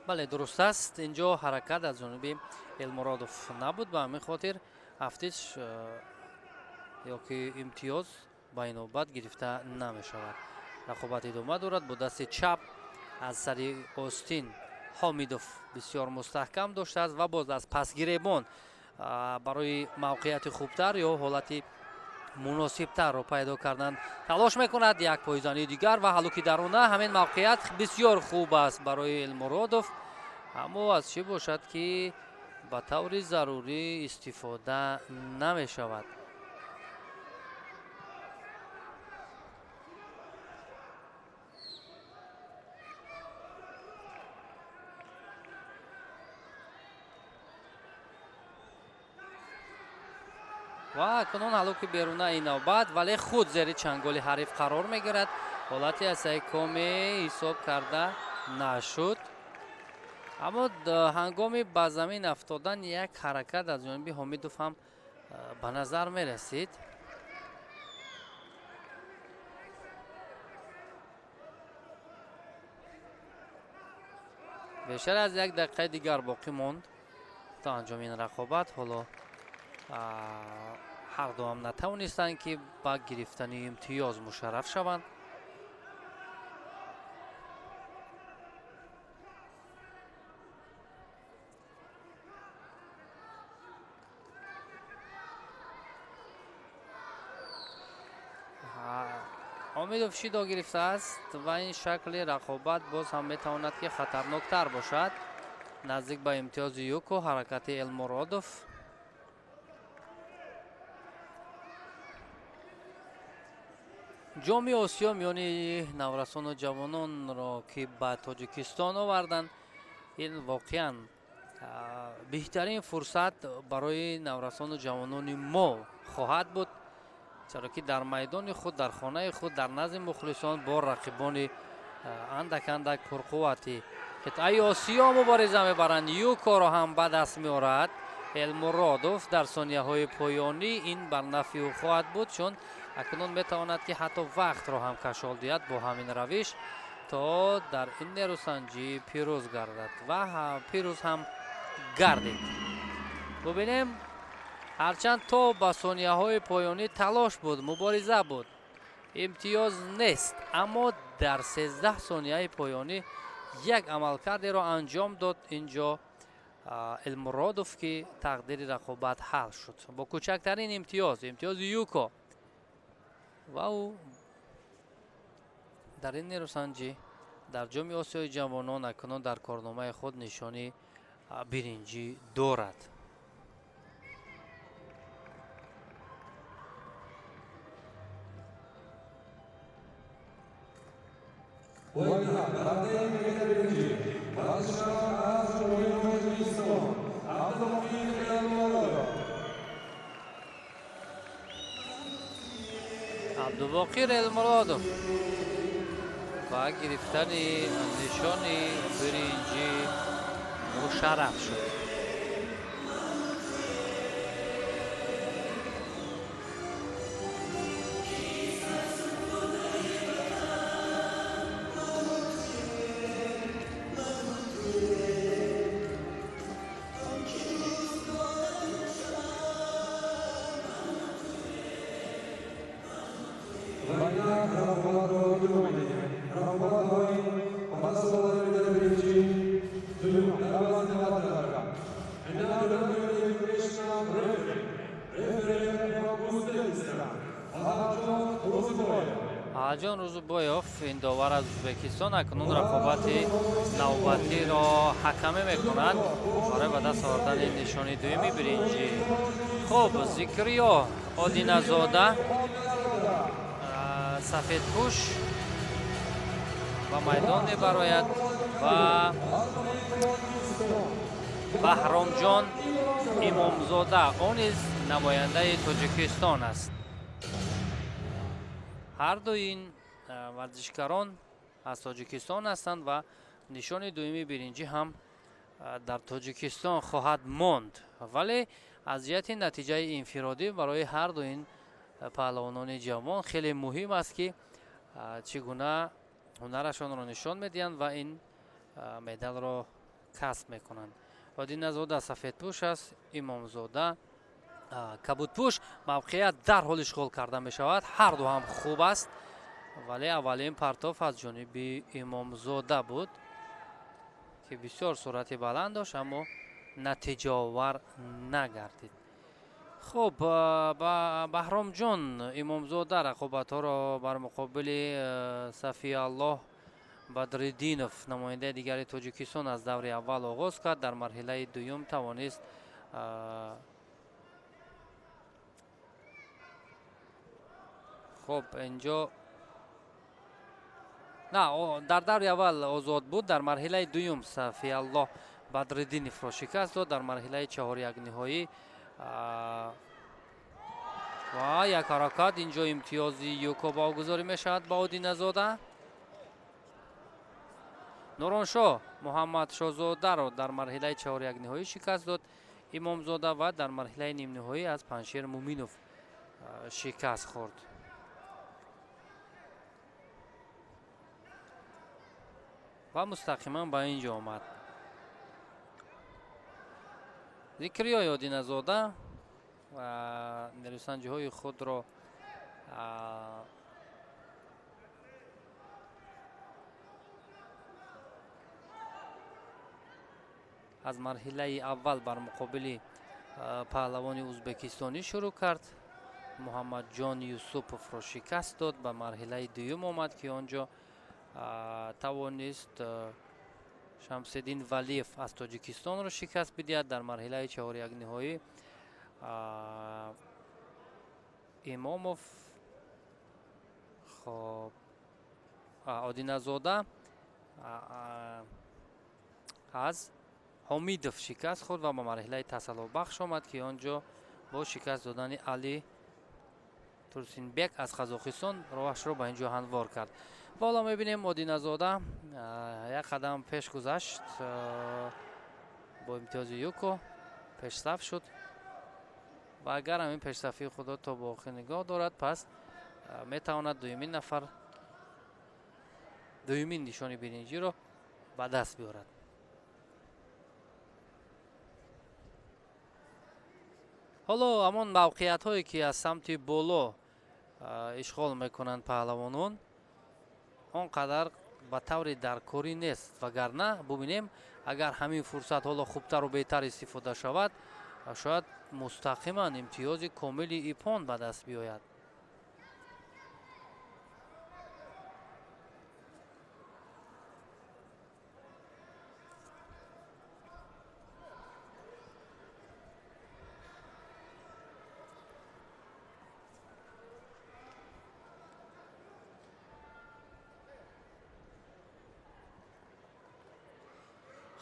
бале, дуруст аст. инҷо ҳаракат аз ҷониби Элмуродов набуд. ба ҳамин хотир афтиш ё ки имтиёз ба инобат гирифта намешавад. рақобат идома дорад. бо дасти чап аз сари остин Ҳомидов бисёр мустаҳкам доштааст ва боз аз пасгиребон барои мавқеияти хубтар ё ҳолати муносибтарро пайдо кардан талош мекунад. як пойзании дигар ва ҳалуки даруна. ҳамин мавқеият бисёр хуб аст барои Элмуродов, аммо аз чӣ бошад ки ба таври зарурӣ истифода намешавад. ва акнун ҳалуки берунаи навбат, вале худ зери чанголи ҳариф қарор мегирад. ҳолати асайкоме ҳисоб карда нашуд, аммо ҳангоми ба замин афтодан як ҳаракат аз ҷониби Ҳомидов ҳам ба назар мерасид. бештар аз як дақиқаи дигар боқӣ монд то анҷоми ин рақобат. ҳоло ҳар ду ҳам натавонистанд ки ба гирифтани имтиёз мушарраф шаванд. Ҳомидов шидо гирифтааст ва ин шакли рақобат боз ҳам метавонад ки хатарноктар бошад. наздик ба имтиёзи юку ҳаракати Элмуродов. ҷоми Осиё миёни наврасону ҷавононро ки ба Тоҷикистон оварданд, ин воқеан беҳтарин фурсат барои наврасону ҷавонони мо хоҳад буд, чаро ки дар майдони худ, дар хонаи худ, дар назди мухлисон бо рақибони андак пурқуввати ки таи осиё мубориза мебаранд. Юкоро ҳам ба даст меорад Элмуродов дар сонияҳои поёнӣ. Ин бар нафи ӯ хоҳад буд, чун акнун метавонад ки ҳатто вақтро ҳам кашол диҳад бо ҳамин равиш, то дар ин нерӯсанҷӣ пирӯз гардад ва пирӯз ҳам гардид. бубинем, ҳарчанд то ба сонияҳои поёнӣ талош буд, мубориза буд, имтиёз нест, аммо дар 13 сонияи поёнӣ як амалкардеро анҷом дод инҷо Элмуродов, ки тақдири рақобат ҳал шуд бо кӯчактарин имтиёзи Юко. ва ӯ дар ин нерӯсанҷӣ дар ҷоми Осиёи ҷавонон акнун дар корномаи худ нишони биринҷӣ дорад. Абдубоқир Элмуродов ба гирифтани нишони биринҷӣ мушарраф шуд. Аҷон Рӯзубоев, ин довар аз Ӯзбекистон, акнун рақобати навбатиро ҳакаме мекунад барои ба даст овардани нишони дуюми биринҷӣ. хуб, Зикриё Одиназода, сафедпӯш ба майдон мебарояд ва Баҳромҷон Имомзода, он низ намояндаи Тоҷикистон аст. ҳар ду ин варзишгарон аз Тоҷикистон ҳастанд ва нишони дуюми биринҷӣ ҳам дар Тоҷикистон хоҳад монд. вале аз ҷиҳати натиҷаи инфиродӣ барои ҳар ду ин паҳлавонони ҷавон хеле муҳим аст, ки чӣ гуна ҳунарашонро нишон медиҳанд ва ин медалро касб мекунанд. Одиназода сафедпӯш аст, Имомзода кабудпӯш. мавқеят дарҳол ишғол карда мешавад. ҳар ду ҳам хуб аст, вале аввалин партоф аз ҷониби Имомзода буд, ки бисёр суръати баланд дошт, аммо натиҷаовар нагардид. хуб, ба Баҳромҷон Имомзода рақобатҳоро бар муқобили Сафиаллоҳ Бадриддинов, намояндаи дигари Тоҷикистон, аз даври аввал оғоз кард. дар марҳилаи дуюм тавонист хуб, инҷо дар даври аввал озод буд. дар марҳилаи дуюм Сафиаллоҳ Бадриддиновро шикаст дод. дар марҳилаи чаҳорякниҳоӣ ва як ҳаракат, инҷо имтиёзи Юко вогузорӣ мешавад ба Одиназода. Нуроншоҳ Муҳаммад Шоҳзодаро дар марҳилаи чаҳорякниҳоӣ шикаст дод Имомзода ва дар марҳилаи нимниҳоӣ аз Паншер Муминов шикаст хӯрд. ва мустақиман ба ин ҷо омад. Зикриёи Одиназода ва нерӯсанҷиҳои худро аз марҳилаи аввал бар муқобили паҳлавони ӯзбекистонӣ шурӯъ кард. Муҳаммадҷон Юсуповро шикаст дод. ба марҳилаи дуюм омад, ки он ҷо тавонист Шамсиддин Валиев аз Тоҷикистонро шикаст бидиҳад. дар марҳилаи чаҳорякниҳоӣ Имомов Одиназода аз Ҳомидов шикаст хӯрд ва ба марҳилаи тасаллубахш омад, ки он ҷо бо шикаст додани Али Турсинбек аз Қазоқистон роҳашро ба ин ҷо ҳамвор кард. بالا میبینیم مدینزاده یک قدم پیش گذشت با امتیاز یوکو پیشرفت شد و اگر همین پیشرفتی خود تا با آخر نگاه دارد پس میتواند دویمین نفر دویمین نشانی برنجی رو به دست بیارد. حالا همون موقعیت هایی که از سمت بالا اشغال میکنند پهلوانان آنقدر به طور درکاری نیست وگرنه ببینیم اگر همین فرصت حالا خوبتر و بهتر استفاده شود شاید مستقیما امتیاز کامل ایپان به دست بیاید.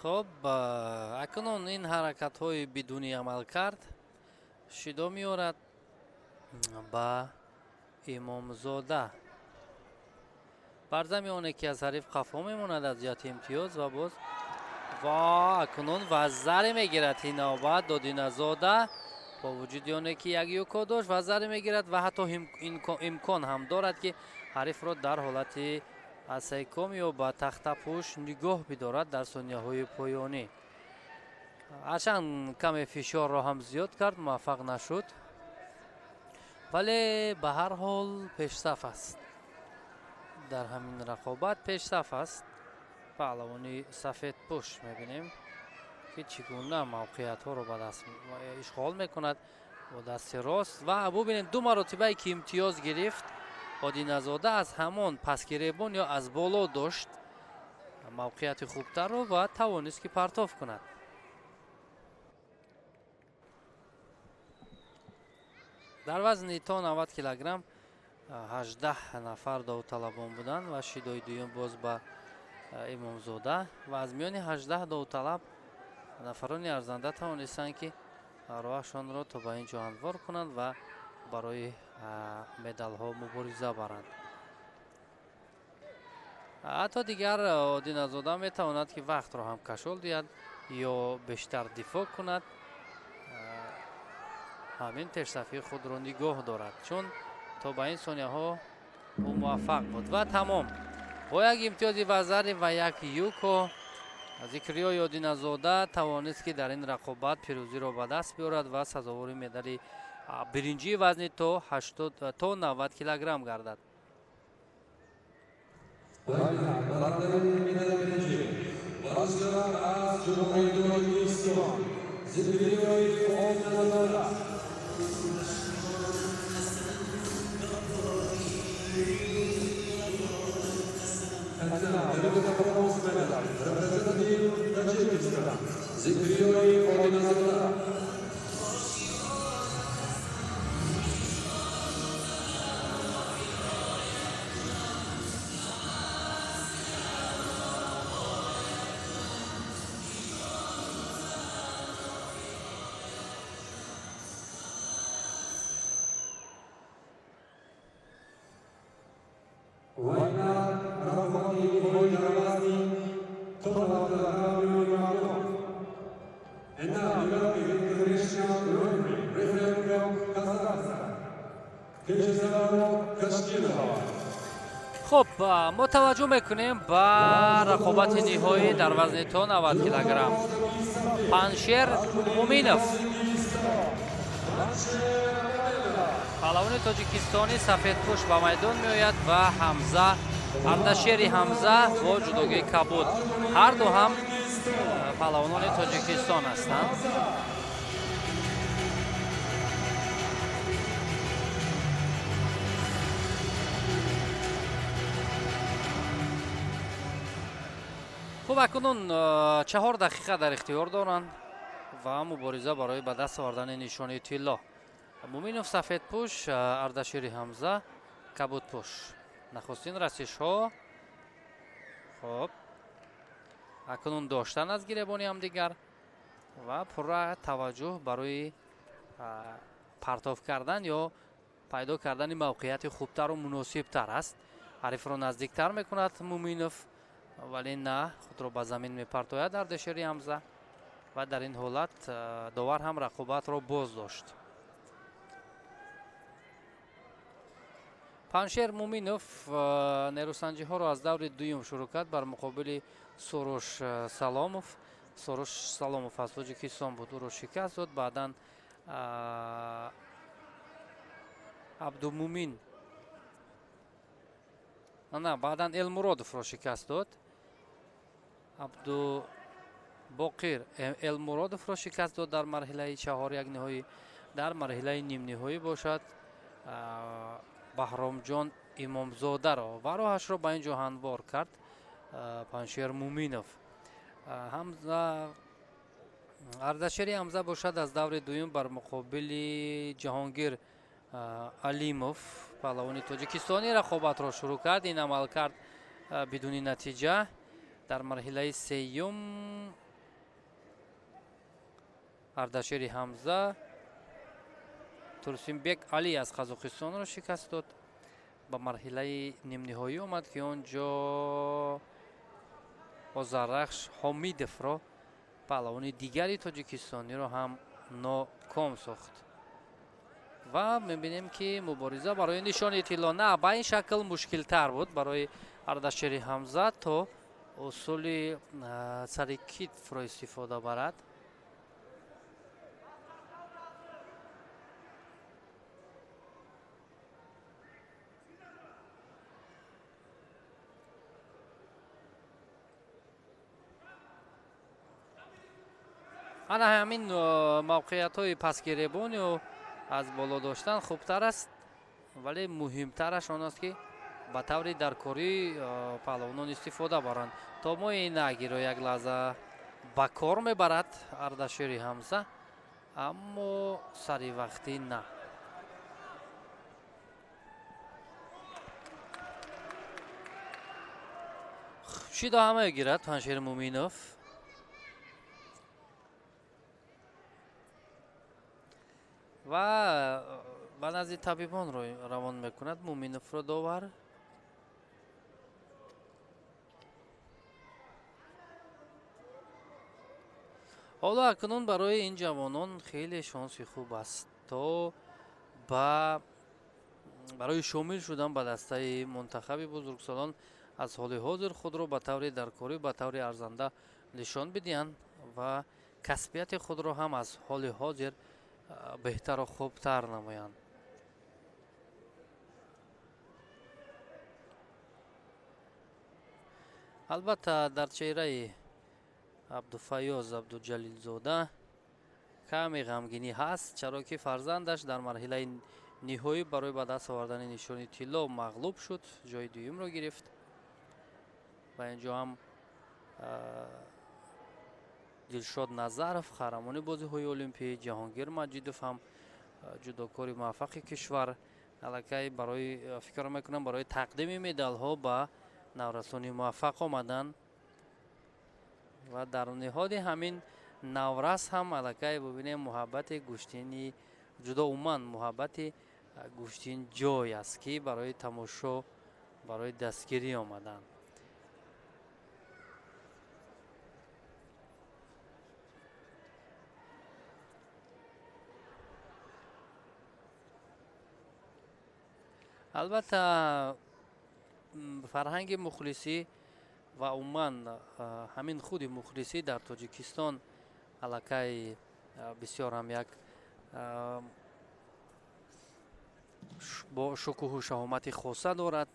خب اکنون این حرکت های بدون عمل کرد شیدا میارد با امامزاده بر زمین که از حریف قفا میموند از جهت امتیاز و باز و اکنون وزر میگیرد این نوبت دادینزاده با وجود اونه که یک یوکو داشت وزر میگیرد و حتی امکان هم دارد که حریف را در حالت اسیکوم یا با تخت پوش نگاه بدارد در ثانیه های پایانی. هرچند کم فشار را هم زیاد کرد موفق نشد ولی به هر حال پیشرفت است در همین رقابت پیشرفت است. پهلوانی سفید پوش میبینیم که چگونه موقعیت ها رو به دست اشغال میکند با دست راست و ببینید دو مرتبه که امتیاز گرفت آدینزاده از همان پس گریبان یا از بالا داشت موقعیت خوبتر رو و توانست که پرتاب کند. در وزن تا 90 کیلوگرم 18 نفر داوطلبان بودند و شیدای دویم باز به امامزاده و از میان 18 داوطلب نفران ارزنده توانستند که راهشان را تا به اینجا هموار کنند و برای مدال ها مبارزه برند. حتی دیگر آدینزاده می تواند که وقت را هم کشال دهد یا بیشتر دفاع کند همین پیشرفتی خود را نگاه دارد چون تا به این ثانیه ها او موفق بود و تمام با یک امتیاز وزر و یک یوکو ذکریای آدینزاده توانست که در این رقابت پیروزی را به دست بیارد و سزاوار مدال برنجی وزن تا 80 تا 90 کیلوگرم گردد. خب متوجه میکنیم با رقابت نهایی در وزن تا 90 کیلوگرم پنشیر مومینوف پهلوان تاجیکستانی سفید پوش به میدان می آید و حمزه اردشیر حمزه با جدوگی کبود هر دو هم پهلوانان تاجیکستان هستند. خب اکنون 4 دقیقه در اختیار دارند و مبارزه برای به دست آوردن نشانی طلا. مومینوف سفید پوش، اردشیر حمزه کبود پوش. نخستین رسش ها خب اکنون داشتن از گریبانی هم دیگر و پر توجه برای پرتاب کردن یا پیدا کردن موقعیت خوبتر و مناسب تر است. ҳарифро наздиктар мекунад Муминов, вале на, худро ба замин мепартояд Ардашери Ҳамза ва дар ин ҳолат довар ҳам рақобатро боз дошт. Паншер Муминов нерӯсанҷиҳоро аз даври дуюм шурӯъ кард бар муқобили Суруш Саломов. Суруш Саломов аз Тоҷикистон буд, ӯро шикаст дод. Баъдан Абдумумин баъдан Элмуродовро шикаст дод. Абдубоқир Элмуродовро шикаст дод дар марҳилаи чаҳор якниҳоӣ. Дар марҳилаи нимниҳоӣ бошад Баҳромҷон Имомзодаро ва роҳашро ба ин ҷо ҳамвор кард Паншер Муминов. Ардашери Ҳамза бошад аз даври дуюм бар муқобили Ҷаҳонгир Алимов, паҳлавони тоҷикистонӣ, рақобатро шурӯъ кард. Ин амал кард бидуни натиҷа. Дар марҳилаи сеюм Ардашери Ҳамза Турсинбек Али аз Қазоқистонро шикаст дод. Ба марҳилаи нимниҳоӣ омад ки он ҷо Озарахш Ҳомидовро, паҳлавони дигари тоҷикистониро ҳам ноком сохт. ва мебинем ки мубориза барои нишони тилло на ба ин шакл мушкилтар буд барои Ардашери Ҳамза то усули сари китфро истифода барад. ана ҳамин мавқеиятҳои пасгиребониро аз боло доштан хубтар аст, вале муҳимтараш он аст ки ба таври даркорӣ паҳлавонон истифода баранд. То мои нагиро як лаҳза ба кор мебарад Ардашери Ҳамза, аммо сари вақтӣ на. шидо ҳама мегирад Паншер Муминов. ва ба назди табибон равон мекунад Муминовро довар. ҳоло акнун барои ин ҷавонон хеле шонси хуб аст то барои шомил шудан ба дастаи мунтахаби бузургсолон аз ҳоли ҳозир худро ба таври даркорӣ, ба таври арзанда нишон бидиҳанд ва касбияти худро ҳам аз ҳоли ҳозир беҳтару хубтар намоянд. албатта дар чеҳраи Абдуфайёз Абдуҷалилзода каме ғамгинӣ ҳаст, чаро ки фарзандаш дар марҳилаи ниҳоӣ барои ба даст овардани нишони тилло мағлуб шуд, ҷои дуюмро гирифт. ба ин ҷо ҳам Дилшод Назаров, қаҳрамони бозиҳои олимпӣ, Ҷаҳонгир Маҷидов ҳам ҷудокори муваффақи кишвар аллакай барои фикр мекунам барои тақдими медалҳо ба наврасони муваффақ омаданд ва дар ниҳоди ҳамин наврас ҳам аллакай бубинем муҳаббати гӯштини ҷудо умуман муҳаббати гӯштин ҷой аст ки барои тамошо, барои дастгирӣ омаданд. албатта фарҳанги мухлисӣ ва умуман ҳамин худи мухлисӣ дар Тоҷикистон аллакай бисёр ҳам як бо шукӯҳу шаҳомати хоса дорад.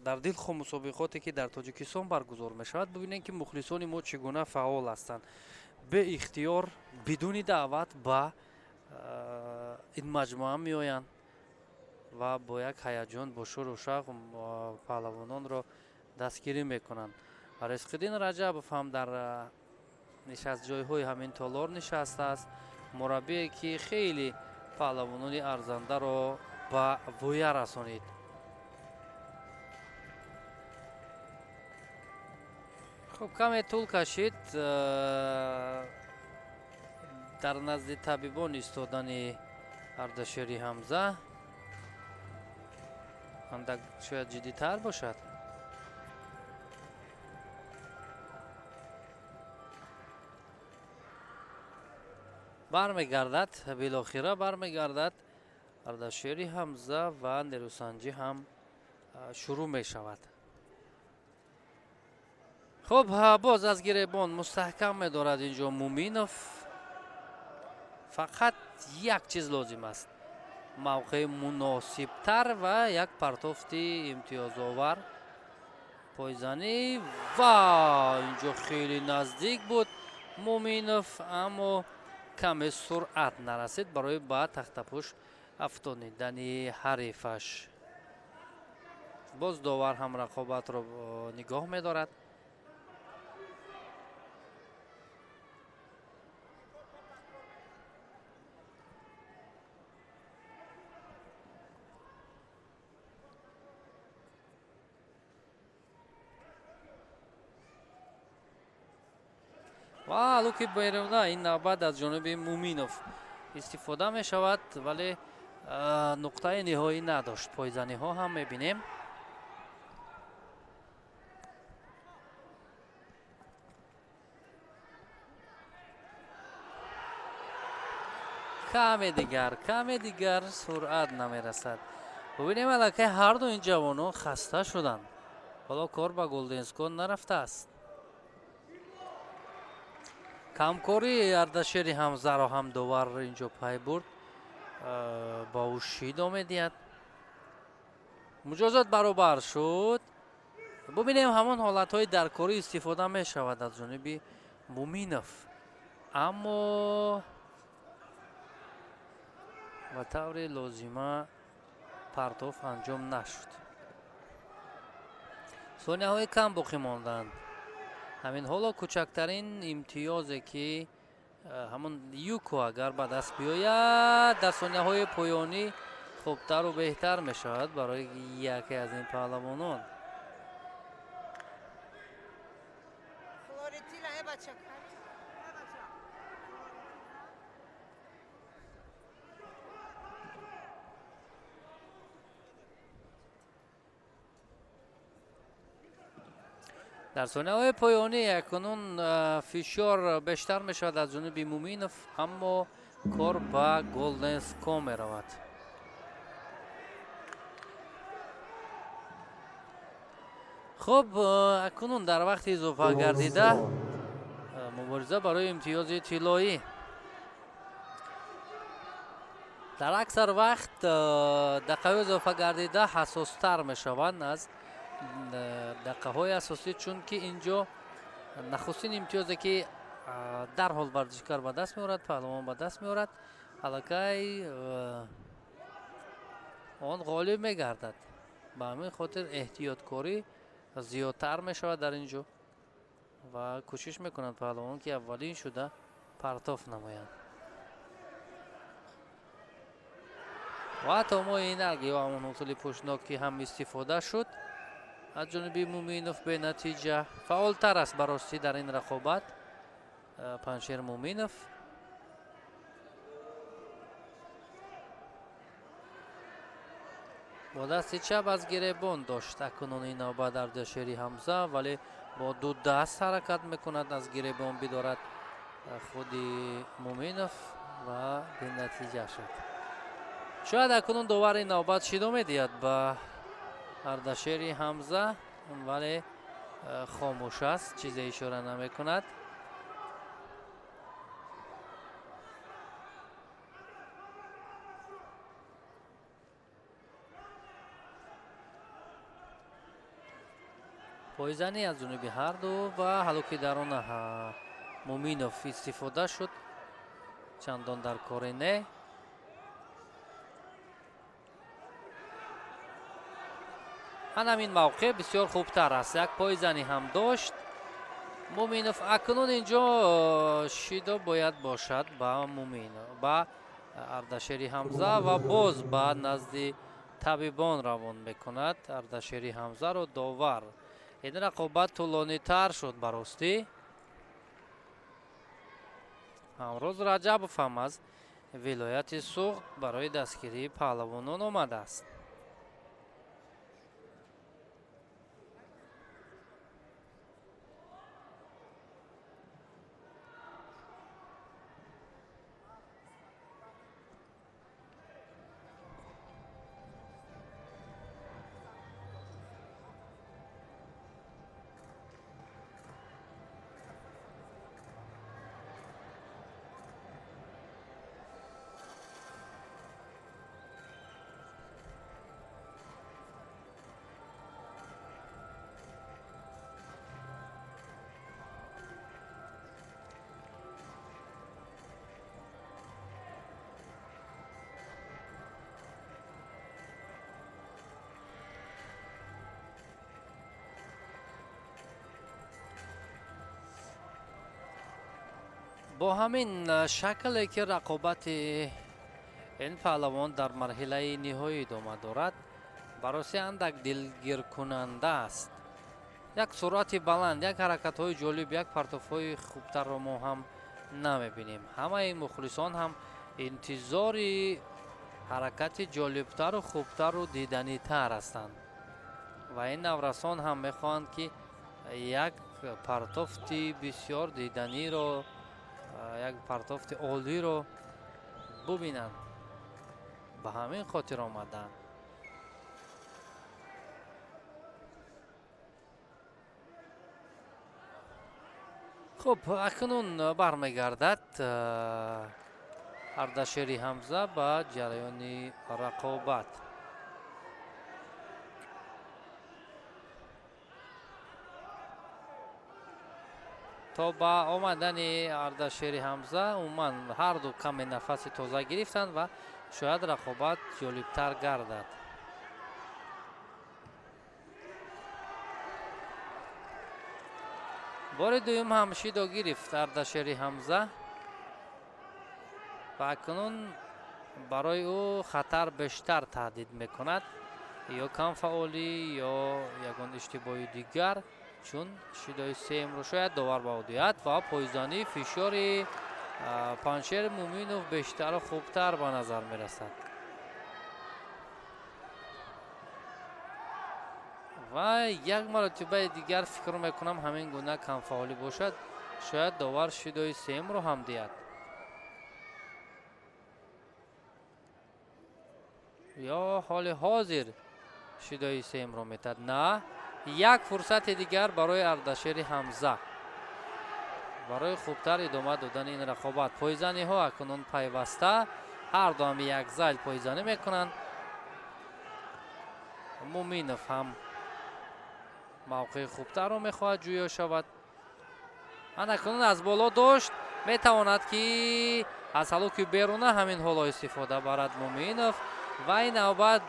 дар дилхо мусобиқоте ки дар Тоҷикистон баргузор мешавад бибинем ки мухлисони мо чӣ гуна фаъол ҳастанд. бе ихтиёр, бидуни даъват ба ин маҷмӯа меоянд ва бо як ҳаяҷон, бо шӯру шавқ паҳлавононро дастгирӣ мекунанд. Ризқиддин Раҷабов ҳам дар нишастҷойҳои ҳамин толор нишастааст. мураббие ки хеле паҳлавонони арзандаро ба воя расонид. хуб, каме тӯл кашид дар назди табибон истодани Ардашери Ҳамза. андак шояд ҷиддитар бошад. бармегардад, билохира бармегардад. Ардашери Ҳамза ва нерӯсанҷӣ ҳам шурӯъ мешавад. хуб, боз аз гиребон мустаҳкам медорад инҷо Муминов. фақат як чиз лозим аст: мавқеъи муносибтар ва як партофти имтиёзовар. пойзанӣ ва инҷо хеле наздик буд Муминов, аммо каме суръат нарасид барои ба тахтапӯш афтонидани ҳарифаш. боз довар ҳам рақобатро нигоҳ медорад. ва луки беруна ин навбат аз ҷониби Муминов истифода мешавад, вале нуқтаи ниҳоӣ надошт. пойзаниҳо ҳам мебинем. каме дигар суръат намерасад. бубинем аллакай ҳарду ин ҷавонон хаста шуданд. ҳоло кор ба голденскон нарафтааст. камкори Ардашери Ҳамзаро ҳам довар инҷо пай бурд. ба ӯ шид омедиҳад. муҷозот баробар шуд. бубинем ҳамон ҳолатҳои даркорӣ истифода мешавад аз ҷониби Муминов, аммо ба таври лозима партоф анҷом нашуд. сонияҳои кам боқӣ монданд. ҳамин ҳоло кӯчактарин имтиёзе ки ҳамон юко агар ба даст биёяд дар сонияҳои поёнӣ хубтару беҳтар мешавад барои яке аз ин паҳлавонон. дар сонияҳои поёнӣ якунун фишор бештар мешавад аз ҷониби Муминов, аммо кор ба голденскон меравад. хуб, акунун дар вақти изофа гардида мубориза барои имтиёзи тиллоӣ. дар аксар вақт дақиқаҳои изофа гардида ҳасостар мешаванд аз дақиқаҳои асосӣ, чунки инҷо нахустин имтиёзе ки дарҳол варзишкар ба даст меорад, паҳлавон ба даст меорад, аллакай он ғолиб мегардад. ба ҳамин хотир эҳтиёткорӣ зиёдтар мешавад дар инҷо ва кӯшиш мекунад паҳлавон ки аввалин шуда партоф намоянд. ва тамои инарги ва ҳамон ҳусули пӯшнок ки ҳам истифода шуд аз ҷониби Муминов бенатиҷа. фаъолтар аст барости дар ин рақобат Паншер Муминов. бо дасти чап аз гиребон дошт акунун ин навбат Ардашери Ҳамза, вале бо ду даст ҳаракат мекунад аз гиребон бидорад худи Муминов ва бенатиҷа шуд. шояд акунун довар ин навбат шидо медиҳад ба Ардашери Ҳамза, вале хомӯш аст, чизе ишора намекунад. пойзанӣ аз ҷониби ҳарду ва ҳалоки дарона Муминов истифода шуд, чандон дар кори не. ҳамин мавқеъ бисёр хубтар аст. як пойзанӣ ҳам дошт Муминов. акнун инҷо шидо бояд бошад ба Муминов, ба Ардашери Ҳамза ва боз ба назди табибон равон мекунад Ардашери Ҳамзаро довар. ин рақобат тӯлонитар шуд ба ростӣ. ҳамрӯз Раҷабов ҳам аз вилояти Суғд барои дастгирии паҳлавонон омадааст. با همین شکلی که رقابت این پهلوان در مرحله نهایی ادامه دارد بررسی اندک دلگیر کننده است. یک سرعت بلند، یک حرکت های جالب، یک پرتوف های خوبتر را ما هم نمیبینیم. همه مخلصان هم انتظار حرکت جالبتر و خوبتر و دیدنی تر هستند و این نورسان هم میخواهند که یک پرتوفت بسیار دیدنی رو، یک پرتوفت عالی رو ببینند. به همین خاطر آمدن. خب اکنون برمیگردد اردشیر حمزه به جریان رقابت. تا با آمدن اردشیر حمزه عموما هر دو کم نفس تازه گرفتند و شاید رقابت جالبتر گردد. بار دوم هم شیدو گرفت اردشیر حمزه و اکنون برای او خطر بیشتر تهدید میکند، یا کم فعالی یا یگان اشتباهی دیگر، چون شیدای سیم رو شاید داور باودیت و پایزانی فشار پنچر مومینوف بیشتر و خوبتر به نظر میرسد و یک مرتبه دیگر فکر میکنم همین گونه کم فعالی باشد، شاید داور شیدای سیم رو هم دید یا حال حاضر شیدای سیم رو میتد. نه، یک فرصت دیگر برای اردشیر حمزه برای خوبتر ادامه دادن این رقابت. پایزنی ها اکنون پیوسته، هر دو هم یک زیل پایزنی میکنند. مومینوف هم موقع خوبتر رو میخواهد جویا شود. اکنون از بالا داشت، میتواند که از حلوک بیرونه همین حالا استفاده برد مومینوف و این نوبت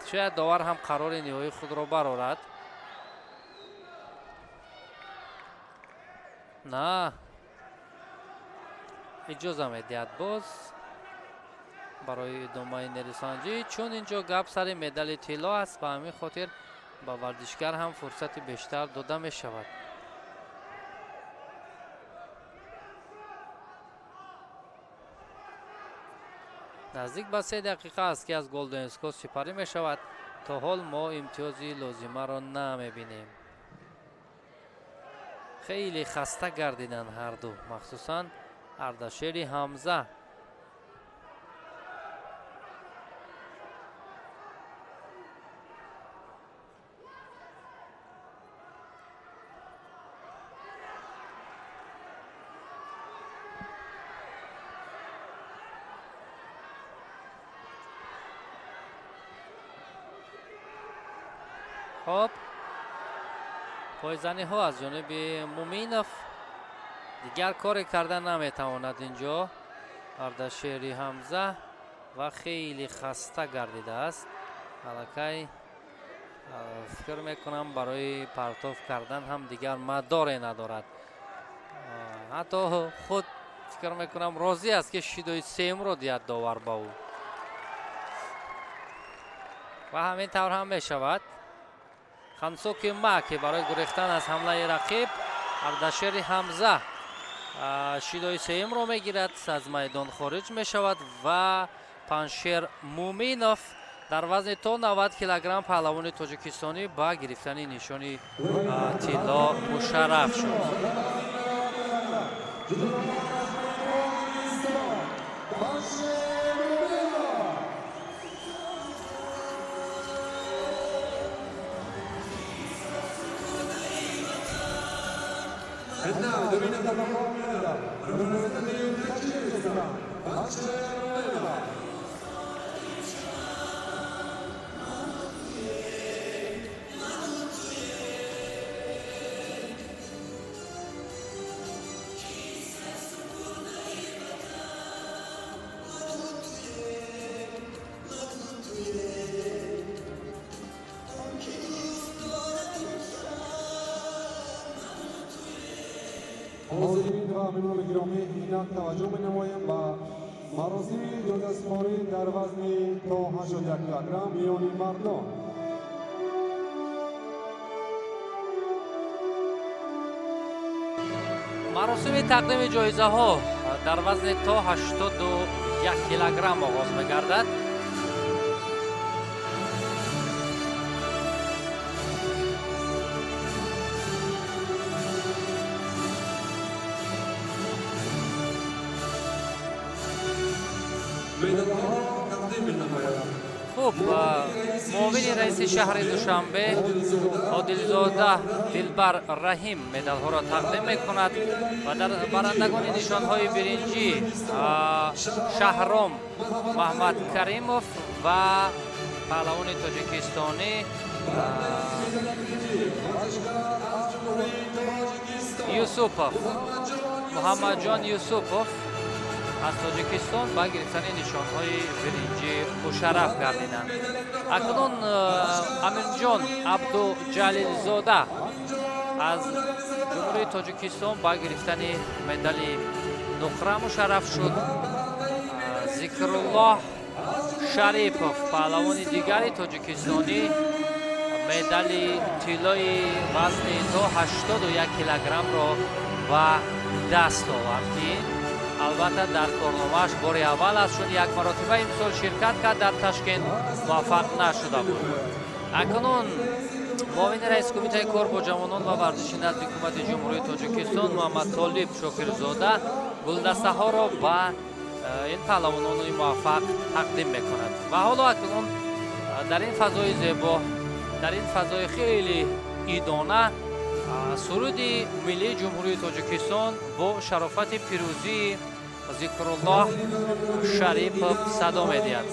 شاید داور هم قرار نهایی خود را برارد. نه، اجازه میدهد باز برای ادامه نریسانجی، چون اینجا گپ سر مدال طلا است، به همین خاطر با ورزشگر هم فرصت بیشتر داده می شود. نزدیک به 3 دقیقه است که از گلدن اسکو سپری می شود. تا حال ما امتیازی لازمه را نمی بینیم. خیلی خسته گردیدن هر دو، مخصوصا اردشیر حمزه. خب پایزنی ها از جانب مومینوف، دیگر کاری کردن نمیتواند اینجا اردشیر حمزه و خیلی خسته گردیده است. الکی فکر میکنم برای پرتوف کردن هم دیگر مداری ندارد. حتی خود فکر میکنم راضی است که شیدای سیم رو دید داور با او و همین طور هم میشود. خنسوک ما که برای گریختن از حمله رقیب اردشیر حمزه شیدای سیم رو میگیرد، از میدان خارج می شود و پنشیر مومینوف در وزن تا 90 کیلوگرم پهلوان تاجیکستانی با گرفتن نشانی طلا مشرف شد. And now, the winner of the gold medal, representing Tajikistan, Pancher Romeva. All the و مهمان گرامی اینک توجه می‌نماییم و مراسم جایزه‌سپاری در وزن تا 81 کیلوگرم میان مردان. مراسم تقدیم جایزه ها در وزن تا 81 کیلوگرم آغاز می‌گردد. خوب معاون رئیس شهر دوشنبه عادلزاده دلبر رحیم مدال ها را تقدیم میکند و در برندگان نشان های برنجی شهرام محمد کریموف و پهلوان تاجیکستانی یوسوپوف محمد جان یوسوپوف از تاجیکستان با گرفتن نشانهای برنجی مشرف گردیدند. اکنون امینجان عبدو جلیل زاده از جمهوری تاجیکستان با گرفتن مدال نقره مشرف شد. ذکرالله شریپوف پهلوان دیگری تاجیکستانی مدال طلای وزن تا 81 کیلوگرم را به دست آورد. البته در کارنامه‌اش باری اول است چون یک مرتبه امسال شرکت کرد در تشکیل موفق نشده بود. اکنون معاون رئیس کمیته کار با جوانان و ورزشی نزد حکومت جمهوری تاجیکستان محمد طالب شاکرزاده گلدسته ها را به این پهلوانان موفق تقدیم میکند و حالا اکنون در این فضای زیبا، در این فضای خیلی ایدانه، سرود ملی جمهوری تاجیکستان با شرافت پیروزی ذکرالله شریپوف صدا می‌دهد.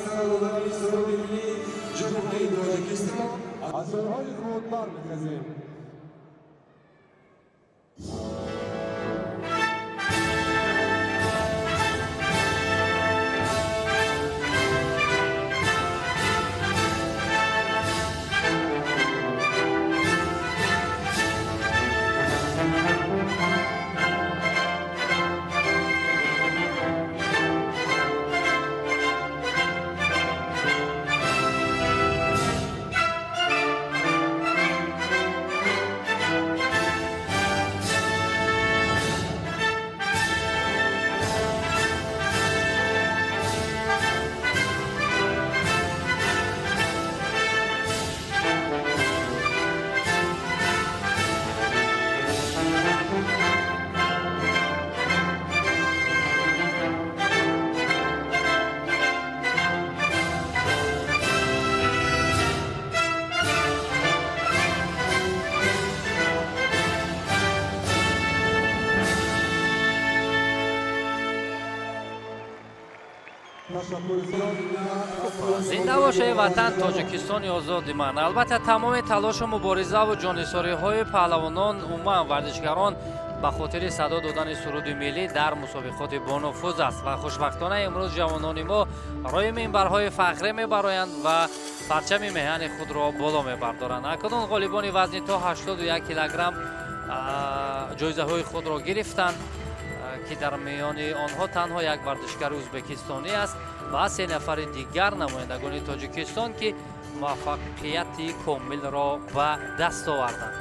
زنده باشه وطن تاجیکستان آزاد من. البته تمام تلاش و مبارزه و جان‌نثاری های پهلوانان عموما ورزشگران به خاطر صدا دادن سرود ملی در مسابقات بانفوذ است و خوشبختانه امروز جوانان ما روی منبرهای فخری میبرایند و پرچم میهن خود را بالا میبردارند. اکنون غالبان وزن تا 81 کیلوگرم جایزه های خود را گرفتند که در میان آنها تنها یک ورزشگر ازبکستانی است و 3 نفر دیگر نمایندگان تاجیکستان که موفقیت کامل را به دست آوردند.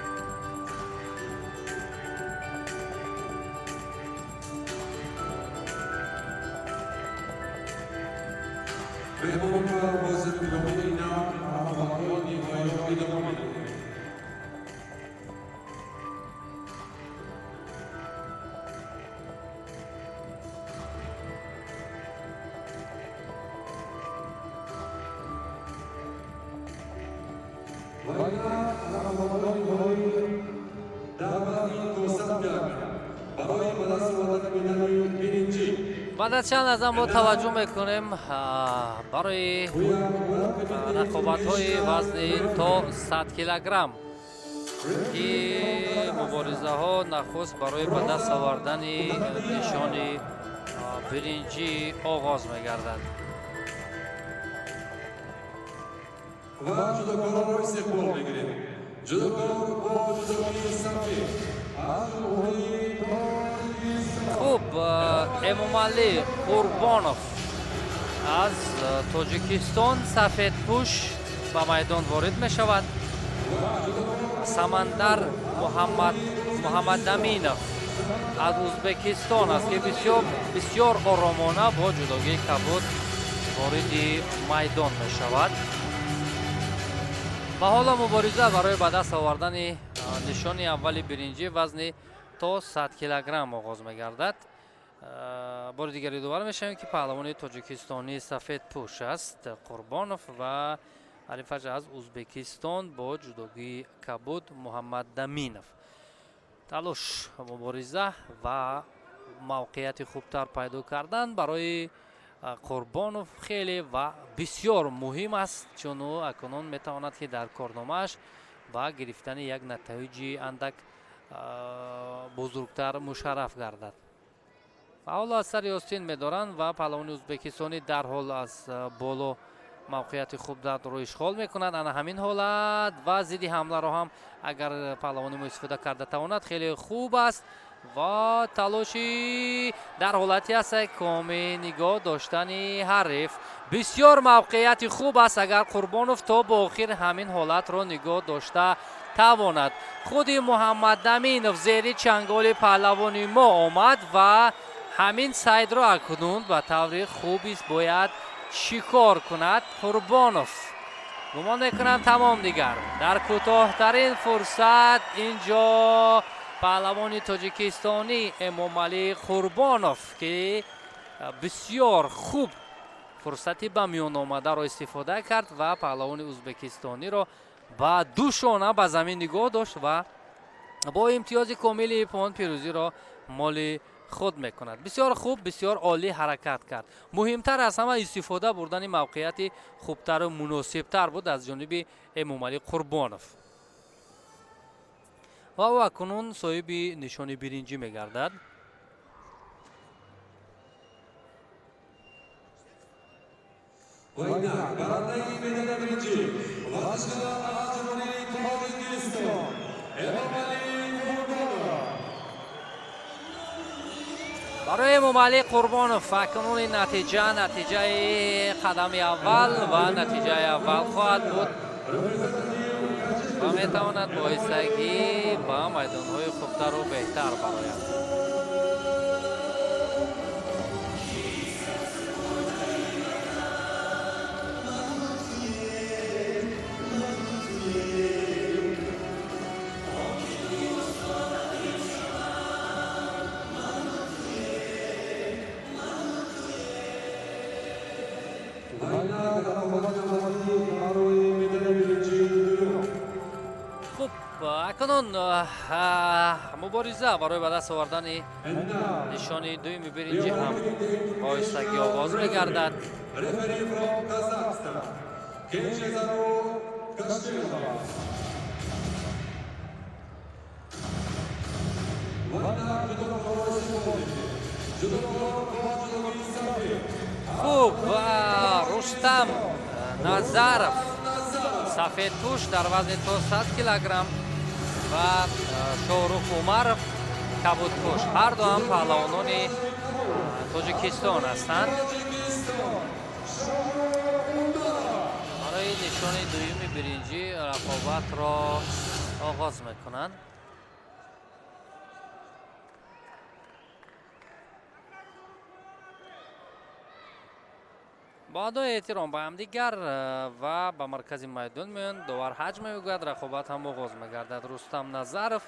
بعد از چند لحظه ما توجه میکنیم برای رقابت‌های وزن تا 100 کیلوگرم که مبارزه ها نخست برای به دست آوردن نشان برنجی آغاز میگردد. و جداکاران را استقبال میگیریم. جداکار با جداکاری صفی از اوهی خب امومعلی قربانов از توجیکستان سفیدپوش به میدان وارد می شود. سمندر محمد امینов از ازبکستان است که بسیار آرامانه با جداگی کبود وارد میدان می شود. و حالا مبارزه برای به دست آوردن نشانی اولی برنجی وزن تا 100 کیلوگرم آغاز می گردد. بار دیگری دوباره میشیم که پهلوان تاجیکستانی سفید پوش است قربانов و حریفش از ازبکستان با جداگی کبود محمد امینов. تلاش مبارزه و موقعیت خوبتر پیدا کردن برای قربانов خیلی و بسیار مهم است، چون او اکنون میتواند که در کارنامه‌اش با گرفتن یک نتایج اندک بزرگتر مشرف گردد. و حالا از سر آستین می‌دارند و پهلوان ازبکستانی در حال از بالا موقعیت خوب در رو اشغال میکنند. انا همین حالت و ضد حمله رو هم اگر پهلوانی استفاده کرده تواند خیلی خوب است و تلاشی در حالتی است کامی نگاه داشتن حریف. بسیار موقعیت خوب است اگر قربانov تا با آخر همین حالت رو نگاه داشته تواند. خود محمد امینov زیر چنگال پهلوانی ما آمد و همین ساید رو اکنون به طور خوبی است باید شکار کند. قربانov گمان میکنم تمام دیگر در کوتاه‌ترین فرصت اینجا پهلوان تاجیکستانی امومعلی قربانov که بسیار خوب فرصتی به میان آمده را استفاده کرد و پهلوان ازبکستانی را با دو شانه به زمین نگاه داشت و با امتیاز کامل پوان پیروزی را مال خود میکند. بسیار خوب، بسیار عالی حرکت کرد. مهمتر از همه استفاده بردن موقعیت خوبتر و مناسبتر بود از جانب امومعلی قربانov و او اکنون صاحب نشان برنجی میگردد. برای امومعلی قربانov اکنون نتیجه قدم اول و نتیجه اول خواهد بود و میتواند با ایستگی با میدان‌های خوبتر و بهتر براید. اکنون مبارزه برای به دست آوردن نشان دوم برنجی هم با ایستگی آغاز می‌گردد. خوب رستم نظرов سفیدپوش در وزن تا 100 کیلوگرم و شاهرخ عمرov کبودپوش هر دو هم پهلوانان تاجیکستان هستند. برای نشان دوم برنجی رقابت را آغاز میکنند. با ادای احترام به هم دیگر و به مرکز میدان میان دوباره حجم میگوید رقابت هم آغاز میگردد. رستم نظرov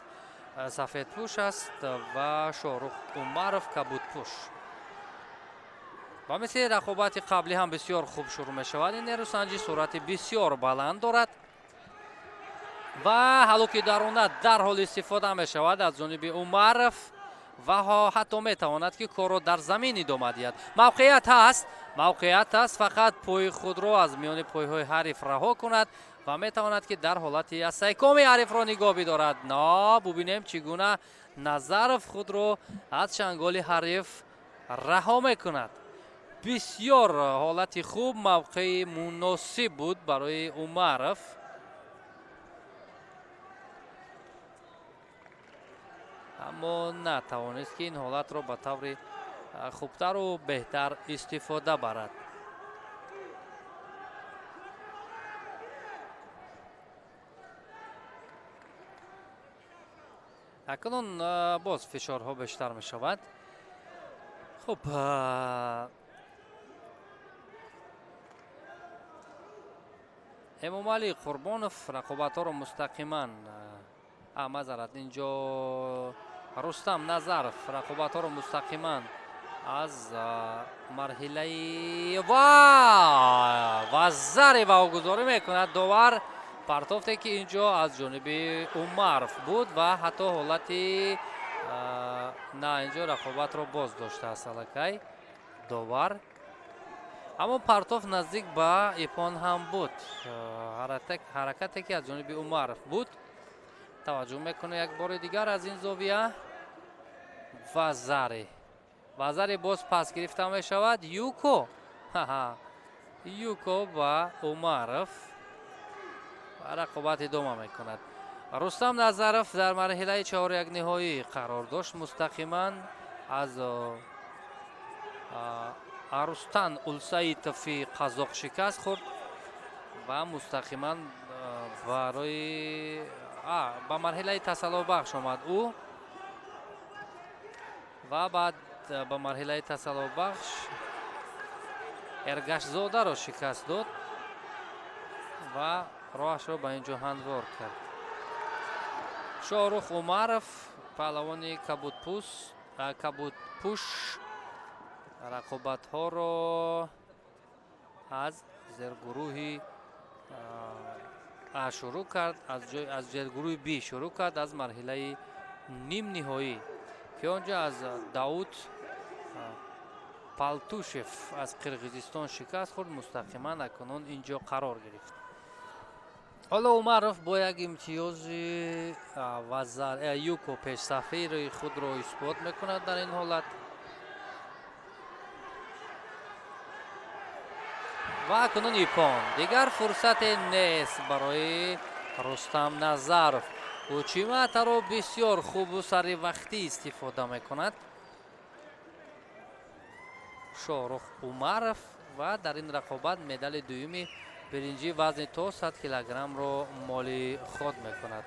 سفیدپوش است و شاهرخ عمرov کبودپوش. و مثل رقابت قبلی هم بسیار خوب شروع می شود. این نیروسنجی سرعت بسیار بلند دارد و هلوک درونه در حال استفاده می شود از جانب عمرov و حتی می تواند که کار را در زمین ادامه دهد. موقعیت است فقط پای خود را از میان پایهای حریف رها کند و می تواند که در حالتی از سیکام حریف را نگاه بدارد. نه ببینیم چگونه نظرov خود را از چنگال حریف رها می کند. بسیار حالت خوب، موقع مناسب بود برای عمرov. аммо натавонист ки ин ҳолатро ба таври хубтару беҳтар истифода барад. акнун боз фишорҳо бештар мешавад. хуб, эмомалӣ қурбонов рақобатҳоро мустақиман мазарат инҷо рустам назаров рақобатҳоро мустақиман аз марҳилаи ва заре вагузорӣ мекунад довар. партофте ки инҷо аз ҷониби Умаров буд ва ҳатто ҳолати на инҷо рақобатро боз доштааст аллакай довар. аммо партоф наздик ба ипон ҳам буд. ҳаракате ки аз ҷониби Умаров буд. таваҷҷӯҳ мекунем як бори дигар аз ин зовия. вазаре боз пас гирифта мешавад. юко ба Умаров рақобат идома мекунад. рустам назаров дар марҳилаи 4 ниҳоӣ қарор дошт. мустақиман аз арустан улсаитови қазоқ шикаст хӯрд ва мустақиман барои ба марҳилаи тасаллобахш омад ӯ ва баъд ба марҳилаи тасаллобахш эргашзодаро шикаст дод ва роҳашро ба ин ҷо ҳамвор кард. шорух Умаров паҳлавони кабудпуш рақобатҳоро аз зергурӯҳи шурӯъ кард. аз зергурӯҳи б шурӯъ кард аз марҳилаи нимниҳоӣ ки он ҷо аз Дауд Палтушев аз Қирғизистон шикаст хӯрд. мустақиман акнун ин ҷо қарор гирифт. ҳоло Умаров бо як имтиёзи юко пешсафаи худро исбот мекунад дар ин ҳолат. ва акнун ипон дигар фурсате нест барои рустам назаров. ӯ чиматаро бисёр хубу саривақтӣ истифода мекунад. шорух Умаров ва дар ин рақобат медали дуюми биринҷи вазни то 100 килограммро моли худ мекунад.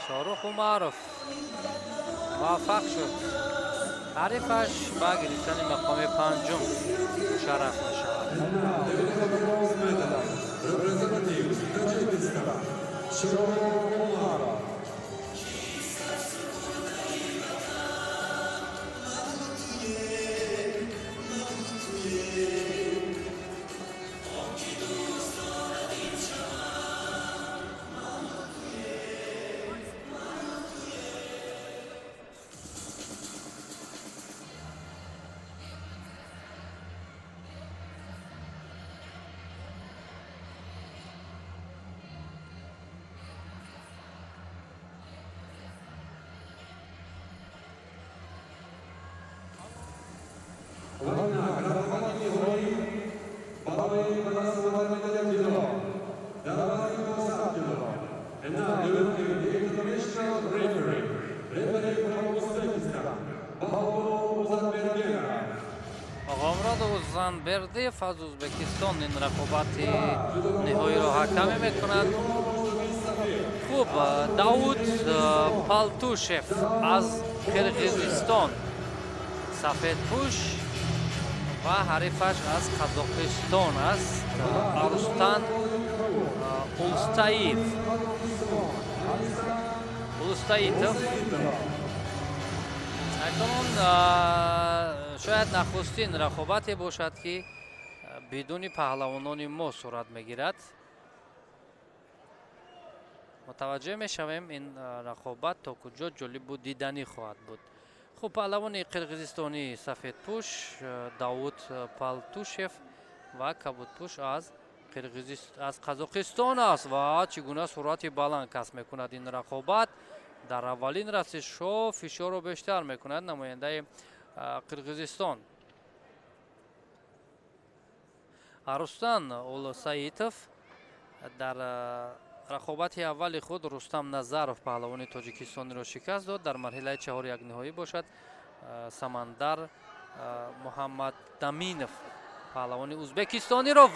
шорух Умаров муваффақ шуд ҳарифаш ба гирифтани мақоми панҷум мушарраф мешавад. Узанбердиев аз Узбекистон ин рақобати ниҳоиро ҳакамӣ мекунад. хуб, Дауд Палтушев аз Қирғизистон сафедпӯш ва ҳарифаш аз Қазоқистон аст Арустан Улстаитов. акнун шояд нахустин рақобате бошад ки бидуни паҳлавонони мо сурат мегирад. мутаваҷҷеҳ мешавем ин рақобат то куҷо ҷолибу диданӣ хоҳад буд. хуб, паҳлавони қирғизистони сафедпӯш Дауд Палтушев ва кабудпӯш аз از قزاقستان است و چگونه سرعت بلند کسب میکند این رقابت. در اولین رسش‌ها فشار رو بیشتر میکند نماینده قرقیزستان رستم اولساییتوف در رقابت اول خود رستم نظرов پهلوان تاجیکستانی را شکست داد. در مرحله 4-1 نهایی باشد سمندر محمد دامینов پهلوان ازبکستانی را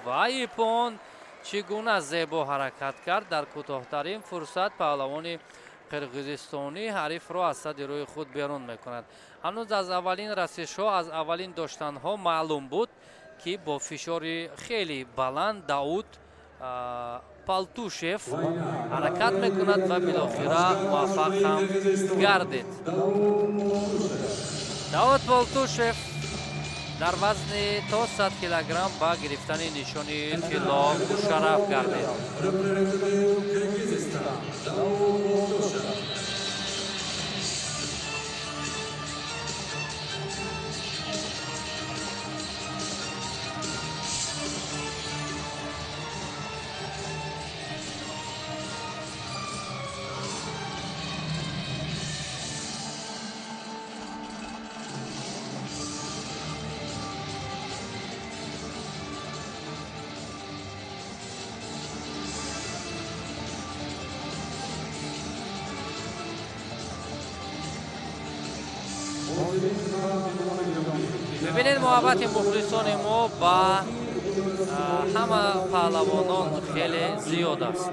وایپون چگونه زیبا حرکت کرد. در کوتاه‌ترین فرصت پهلوان قرقیزستانی حریف را از صد روی خود بیرون میکند. هنوز از اولین رسش‌ها از اولین داشتن‌ها معلوم بود که با فشار خیلی بلند داود پالتوشف حرکت میکند و بالاخره موفق هم گردید. داود پالتوشف در وزن تا 100 کیلوگرم با گرفتن نشانی طلا مشرف گردید. ببینید محبت مخلصان ما با همه پهلوانان خیلی زیاد است.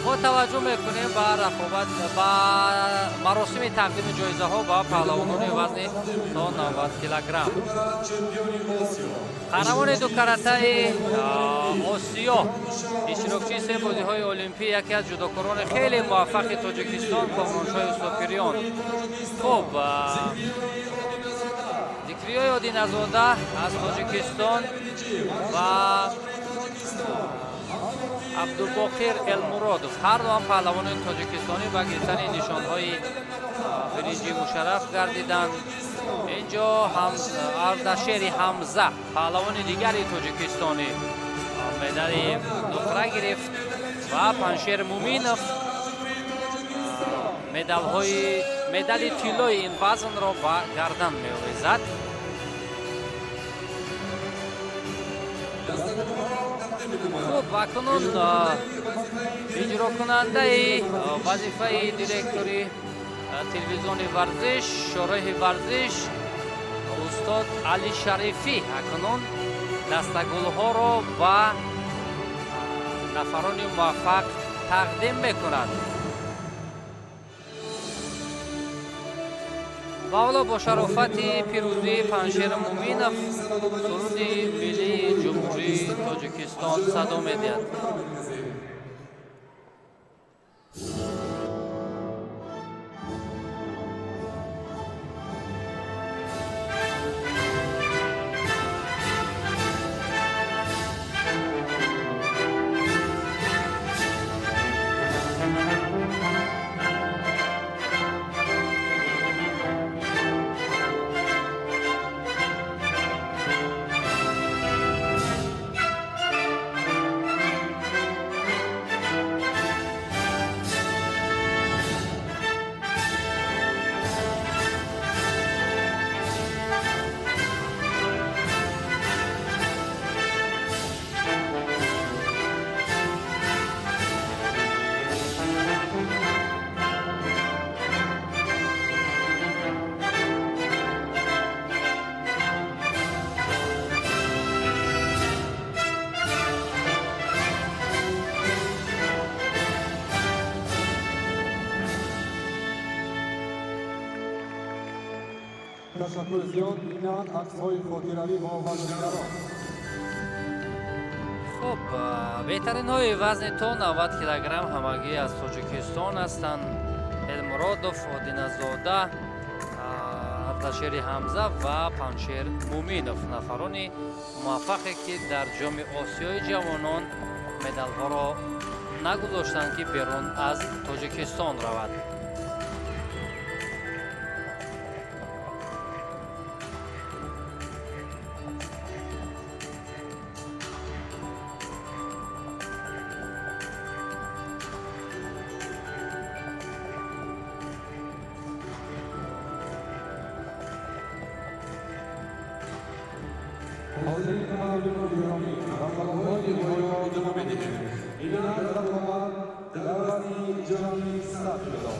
ما توجه میکنیم با رقابت با مراسم تقدیم جایزه ها با پهلوانان وزن تا 90 کیلوگرم. قهرمان دو کرته آسیا اشتراکچی سه بازی های المپی یکی از جودوکاران خیلی موفق تاجیکستان کامرانشاه سوپریان. خب ذکریای عادی نزاده از تاجیکستان و عبدالباقر المرادوف هر دو هم پهلوان تاجیکستانی با گرفتن نشانهای برنجی مشرف گردیدند. اینجا هم اردشیر حمزه پهلوان دیگری تاجیکستانی مدال نقره گرفت و پنشیر مومینوف مدال طلای این وزن را با گردن می‌آویزد. خوب اکنون اجرا کننده وظیفه دیرکتوری تلویزیون ورزش شورای ورزش استاد علی شریفی اکنون دستگل‌ها را با نفران موفق تقدیم میکند. و حالا با شرافت پیروزی پنشیر مومینوف سرود ملی جمهوری تاجیکستان صدا می‌دهد. تشکر زیاد. اینان عکس‌های خاطره‌ای با ورزشکاران. خب بهترین های وزن تا 90 کیلوگرم همگی از تاجیکستان هستند. المرادوف، عادینزاده، Арташери Ҳамза ва Паншер Муминов нафарони муваффақе ки дар ҷоми Осиёи ҷавонон медалҳоро нагузоштанд ки берун аз Тоҷикистон равад. حاضرین مردم گرامی، رقابت‌های پایان ادامه بدهیم. این رقابت در وزن جهانی ثبت شده.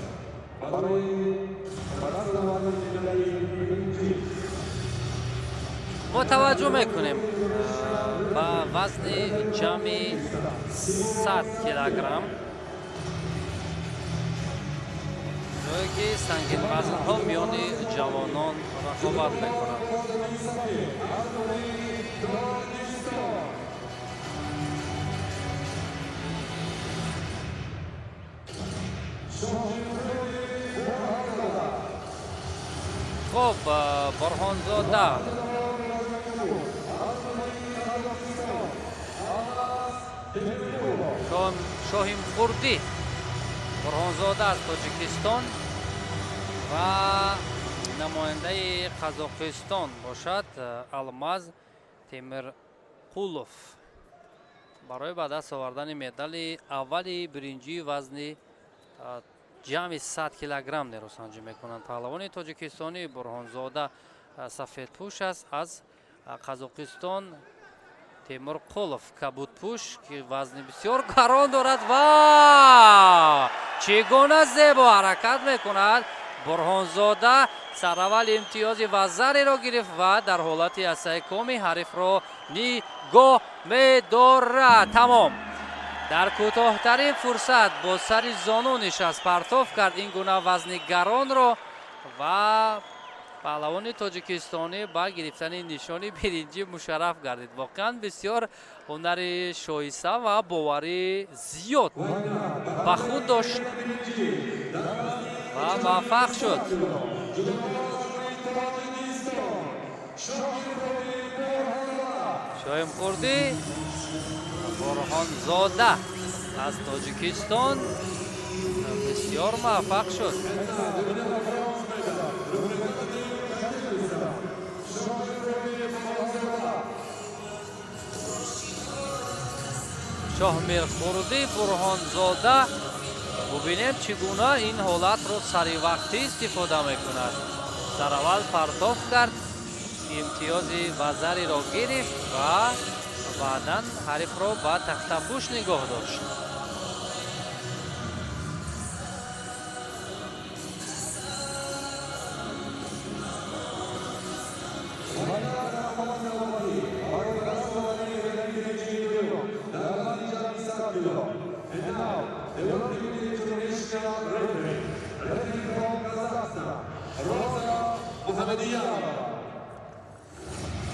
برای برآورده مدال برنجی ما توجه میکنیم با وزن جمعی 100 کیلوگرم جایی که سنگین وزن ها میان جوانان رقابت میکنند. خب برهانزاده شاهیم خوردی برهانزاده از تاجیکستان و نماینده قزاقستان باشد الماز تیمرقولов برای به دست آوردن مدال اولی برنجی وزن جمعی 100 کیلوگرم نیروسنجی میکنند. پهلوان تاجیکستانی برهانزاده سفیدپوش است. از قزاقستان تیمرقولов کبودپوش که وزن بسیار گران دارد و چگونه زیبا حرکت میکند. برهانزاده سراول امتیاز وزری را گرفت و در حالت استحکامی حریف را نگاه می‌دارد. تمام در کوتاه‌ترین فرصت با سر زانو نشست پرتاب کرد این گونه وزن گران را و پهلوان تاجیکستانی با گرفتن نشان برنجی مشرف گردید. واقعا بسیار هنر شایسته و باوری زیاد با خود داشت و موفق شد. شاهیم خوردی برهانزاده از تاجیکستان بسیار موفق شد. شاهمیر خوردی برهانزاده ببینیم چگونه این حالت رو سری وقتی استفاده میکند. در اول پرتاب کرد امتیاز وزری را گرفت و بعداً حریف را با تخت‌پوش نگاه داشت.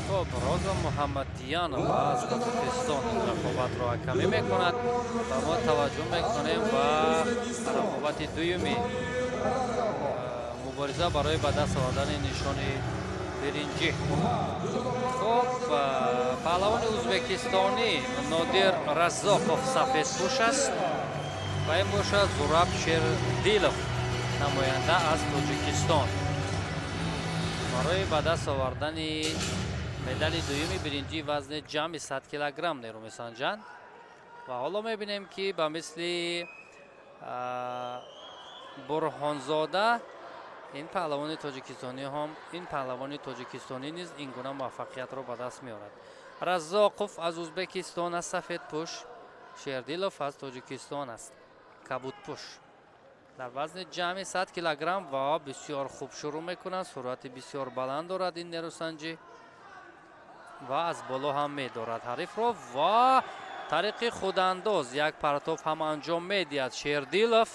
خب روزا محمدیانова از تاجیکستان رقابت را حکمی میکند و ما توجه میکنیم و رقابت دومی مبارزه برای به دست آوردن نشان برنجی. خب پهلوان ازبکستانی نادر раззоков سفیدپوش است و این باشد زورаб شیردیلов نماینده از تاجیکستان برای به دست آوردن مدال دومی برنجی وزن جمعی 100 کیلوگرم نیرو میسنجند و حالا میبینیم که به مثل برهانزاده این پهلوان تاجیکستانی نیز این گونه موفقیت را به دست میارد. раззоков از ازبکستان است سفیدپوش، شیردیلов از تاجیکستان است کبودپوش. در وزن جمعی 100 کیلوگرم و بسیار خوب شروع میکنند. سرعت بسیار بلند دارد این نیروسنجی و از بالا هم میدارد حریف را و طریق خودانداز یک پرتاب هم انجام میدهد شیردیلов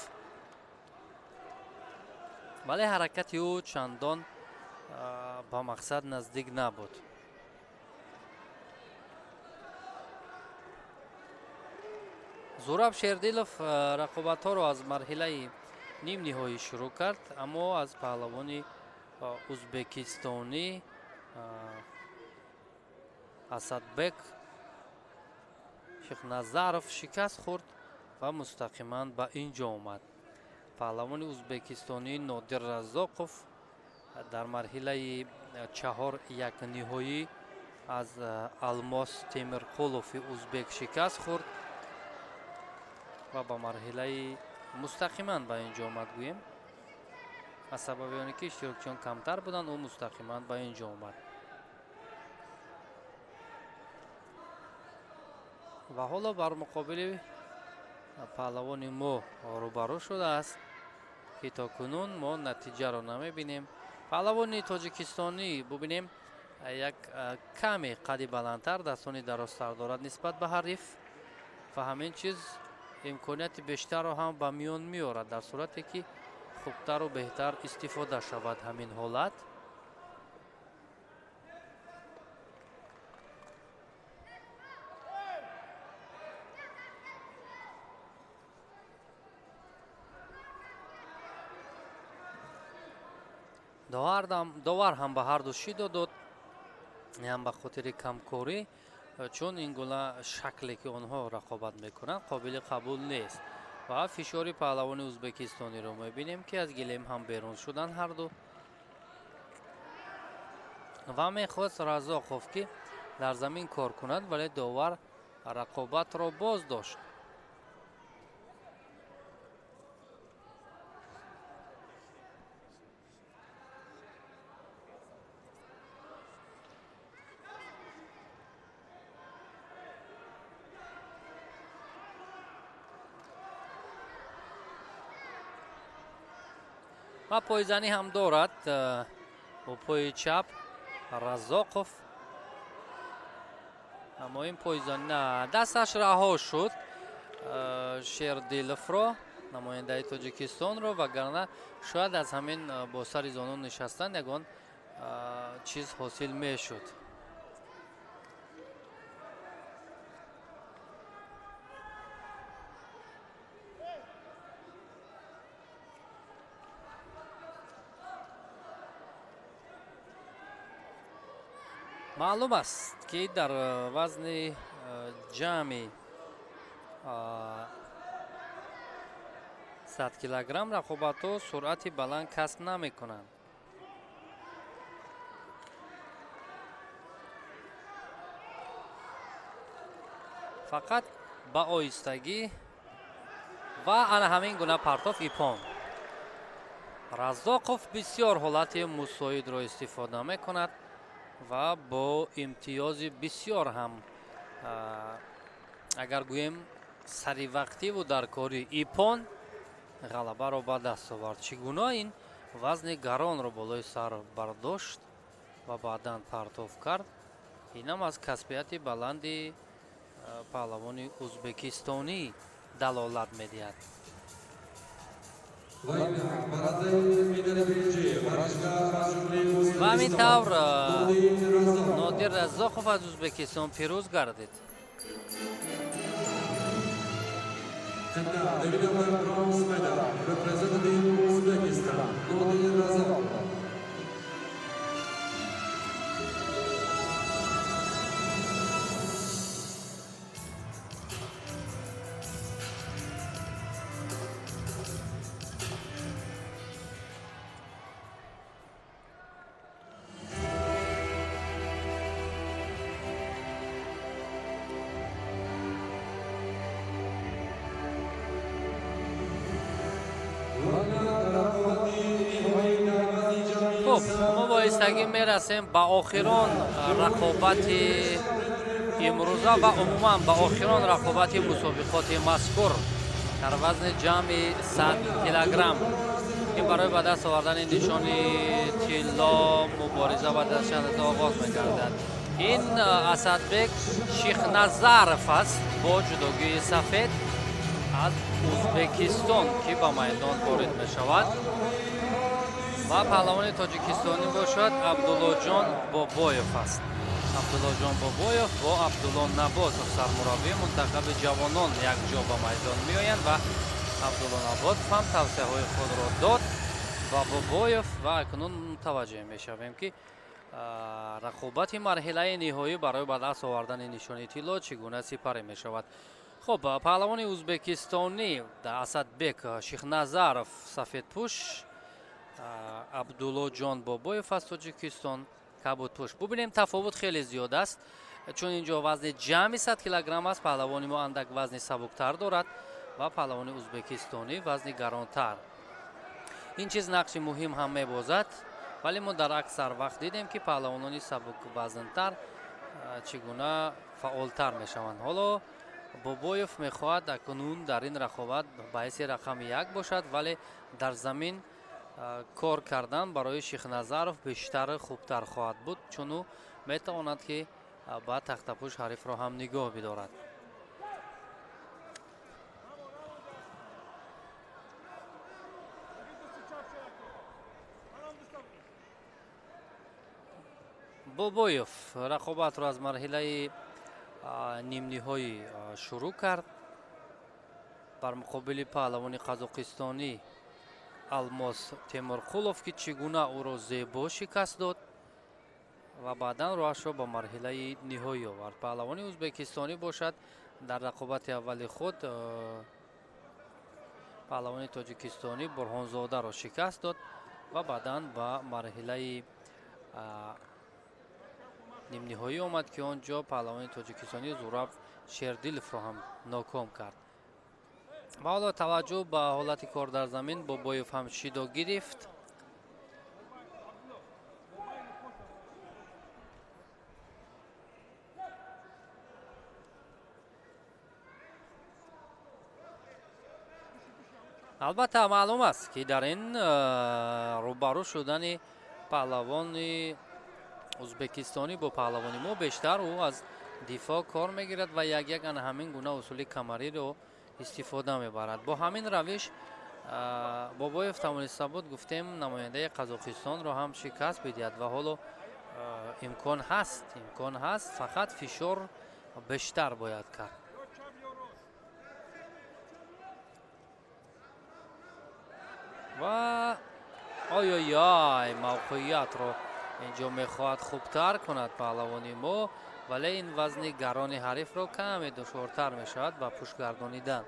ولی حرکت او چندان با مقصد نزدیک نبود. زورаб شیردیلов رقابت ها را از مرحله نیم نهایی شروع کرد اما از پهلوانی узбекистони асадбек шихназаров шикаст хурд ва мустақиман ба инҷо омад. паҳлавони узбекистони Нодир Раззоқов дар марҳилаи 4-1 ниҳоӣ аз Алмос Темирқулови узбек шикаст хурд ва ба марҳилаи мустақиман ба инҷо омад. гӯем аз сабаби оне ки иштирокчиён камтар буданд, ӯ мустақиман ба инҷо омад. ва ҳоло бар муқобили паҳлавони мо рӯбарӯ шудааст ки то кунун мо натиҷаро намебинем. паҳлавони тоҷикистонӣ бубинем як каме қади баландтар, дастони дарозтар дорад нисбат ба ҳариф ва ҳамин чиз имконияти бештарро ҳам ба миён меорад дар сурате ки хубтару беҳтар истифода шавад ҳамин ҳолат. довар ҳам ба ҳарду шидо дод, ҳам ба хотири камкорӣ, чун ин гуна шакле ки онҳо рақобат мекунанд қобили қабул нест. ва фишори паҳлавони узбекистониро мебинем ки аз гилем ҳам берун шуданд ҳарду. ва мехост Раззоқов ки дар замин кор кунад, вале довар рақобатро боз дошт. ва пойзанӣ ҳам дорад бо пои чап Раззоқов. аммо ин пойзанӣ на дасташ раҳо шуд Шердиловро, намояндаи Тоҷикистонро, вагарна шояд аз ҳамин бо сари зону нишастан ягон чиз ҳосил мешуд. маълум аст ки дар вазни ҷамъи 100 килограмм рақобатҳо суръати баланд касб намекунанд. фақат ба оҳистагӣ ва ана ҳамин гуна партов ипон. Раззоқов бисёр ҳолати мусоидро истифода мекунад ва бо имтиёзи бисёр ҳам агар гӯем саривақтиву дар кори ипон ғалабаро ба даст овард. чӣ гуна ин вазни гаронро болои сар бардошт ва баъдан партов кард. инам аз касбияти баланди паҳлавони узбекистонӣ далолат медиҳад. ва ҳамин тавр Нодир Раззоқов аз Узбекистон пирӯз гардид. мо бо истагӣ мерасем ба охирон рақобати имрӯза ва умуман ба охирон рақобати мусобиқоти мазкур дар вазни ҷамъи 100 килограмм ки барои ба даст овардани нишони тилло мубориза ба дастшанда оғоз мегардад. ин Асадбек Шихназаров аст бо ҷудогии сафед аз Узбекистон ки ба майдон ворид мешавад. ва паҳлавони тоҷикистонӣ бошад Абдуллоҷон Бобоев аст. Абдуллоҷон Бобоев бо Абдулло Набозов сармураббии мунтахаби ҷавонон якҷо ба майдон меоянд ва Абдулло Набозов ҳам тавсияҳои худро дод ва Бобоев ва акнун мутаваҷҷеҳ мешавем ки рақобати марҳилаи ниҳоӣ барои ба даст овардани нишони тилло чӣ гуна сипарӣ мешавад. хуб, паҳлавони ӯзбекистонӣ Асадбек Шихназаров сафедпӯш, Абдуллоҷон Бобоев аз Тоҷикистон кабудпӯш. Бубинем тафовут хеле зиёд аст, чун инҷо вазни ҷамъи 100 килограмм аст, паҳлавони мо андак вазни сабуктар дорад ва паҳлавони ӯзбекистонӣ вазни гаронтар. ин чиз нақши муҳим ҳам мебозад, вале мо дар аксар вақт дидем ки паҳлавонони сабуквазнтар чӣ гуна фаъолтар мешаванд. ҳоло Бобоев мехоҳад акнун дар ин рақобат баъси рақами 1 бошад, вале дар замин кор кардан барои Шихназаров бештар хубтар хоҳад буд, чун ӯ метавонад ки ба тахтапӯш ҳарифро ҳам нигоҳ бидорад. Бобоев рақобатро аз марҳилаи нимниҳоӣ шурӯъ кард. бар муқобили паҳлавони қазоқистонӣ Алмос Темурқулов ки чӣ гуна ӯро зебо шикаст дод ва баъдан роҳашро ба марҳилаи ниҳоӣ овард. Паҳлавони ӯзбекистонӣ бошад дар рақобати аввали худ паҳлавони тоҷикистонӣ Бурҳонзодаро шикаст дод ва баъдан ба марҳилаи нимниҳоӣ омад ки он ҷо паҳлавони тоҷикистонӣ Зураб Шердиловро ҳам ноком кард. ва ҳоло таваҷҷӯҳ ба ҳолати кор дар замин Бобоев ҳам шидо гирифт. албатта маълум аст ки дар ин рӯбарӯ шудани паҳлавони ӯзбекистонӣ бо паҳлавони мо бештар ӯ аз дифоъ кор мегирад ва як ана ҳамин гуна усули камариро истифода мебарад. Бо ҳамин равиш Бобоев тавониста буд, гуфтем, намояндаи Қазоқистонро ҳам шикаст бидиҳад ва ҳоло имкон ҳаст, фақат фишор бештар бояд кард. ва ой мавқеиятро инҷо мехоҳад хубтар кунад паҳлавони мо, вале ин вазни гарони ҳарифро каме душвортар мешавад ба пӯш гардонидан.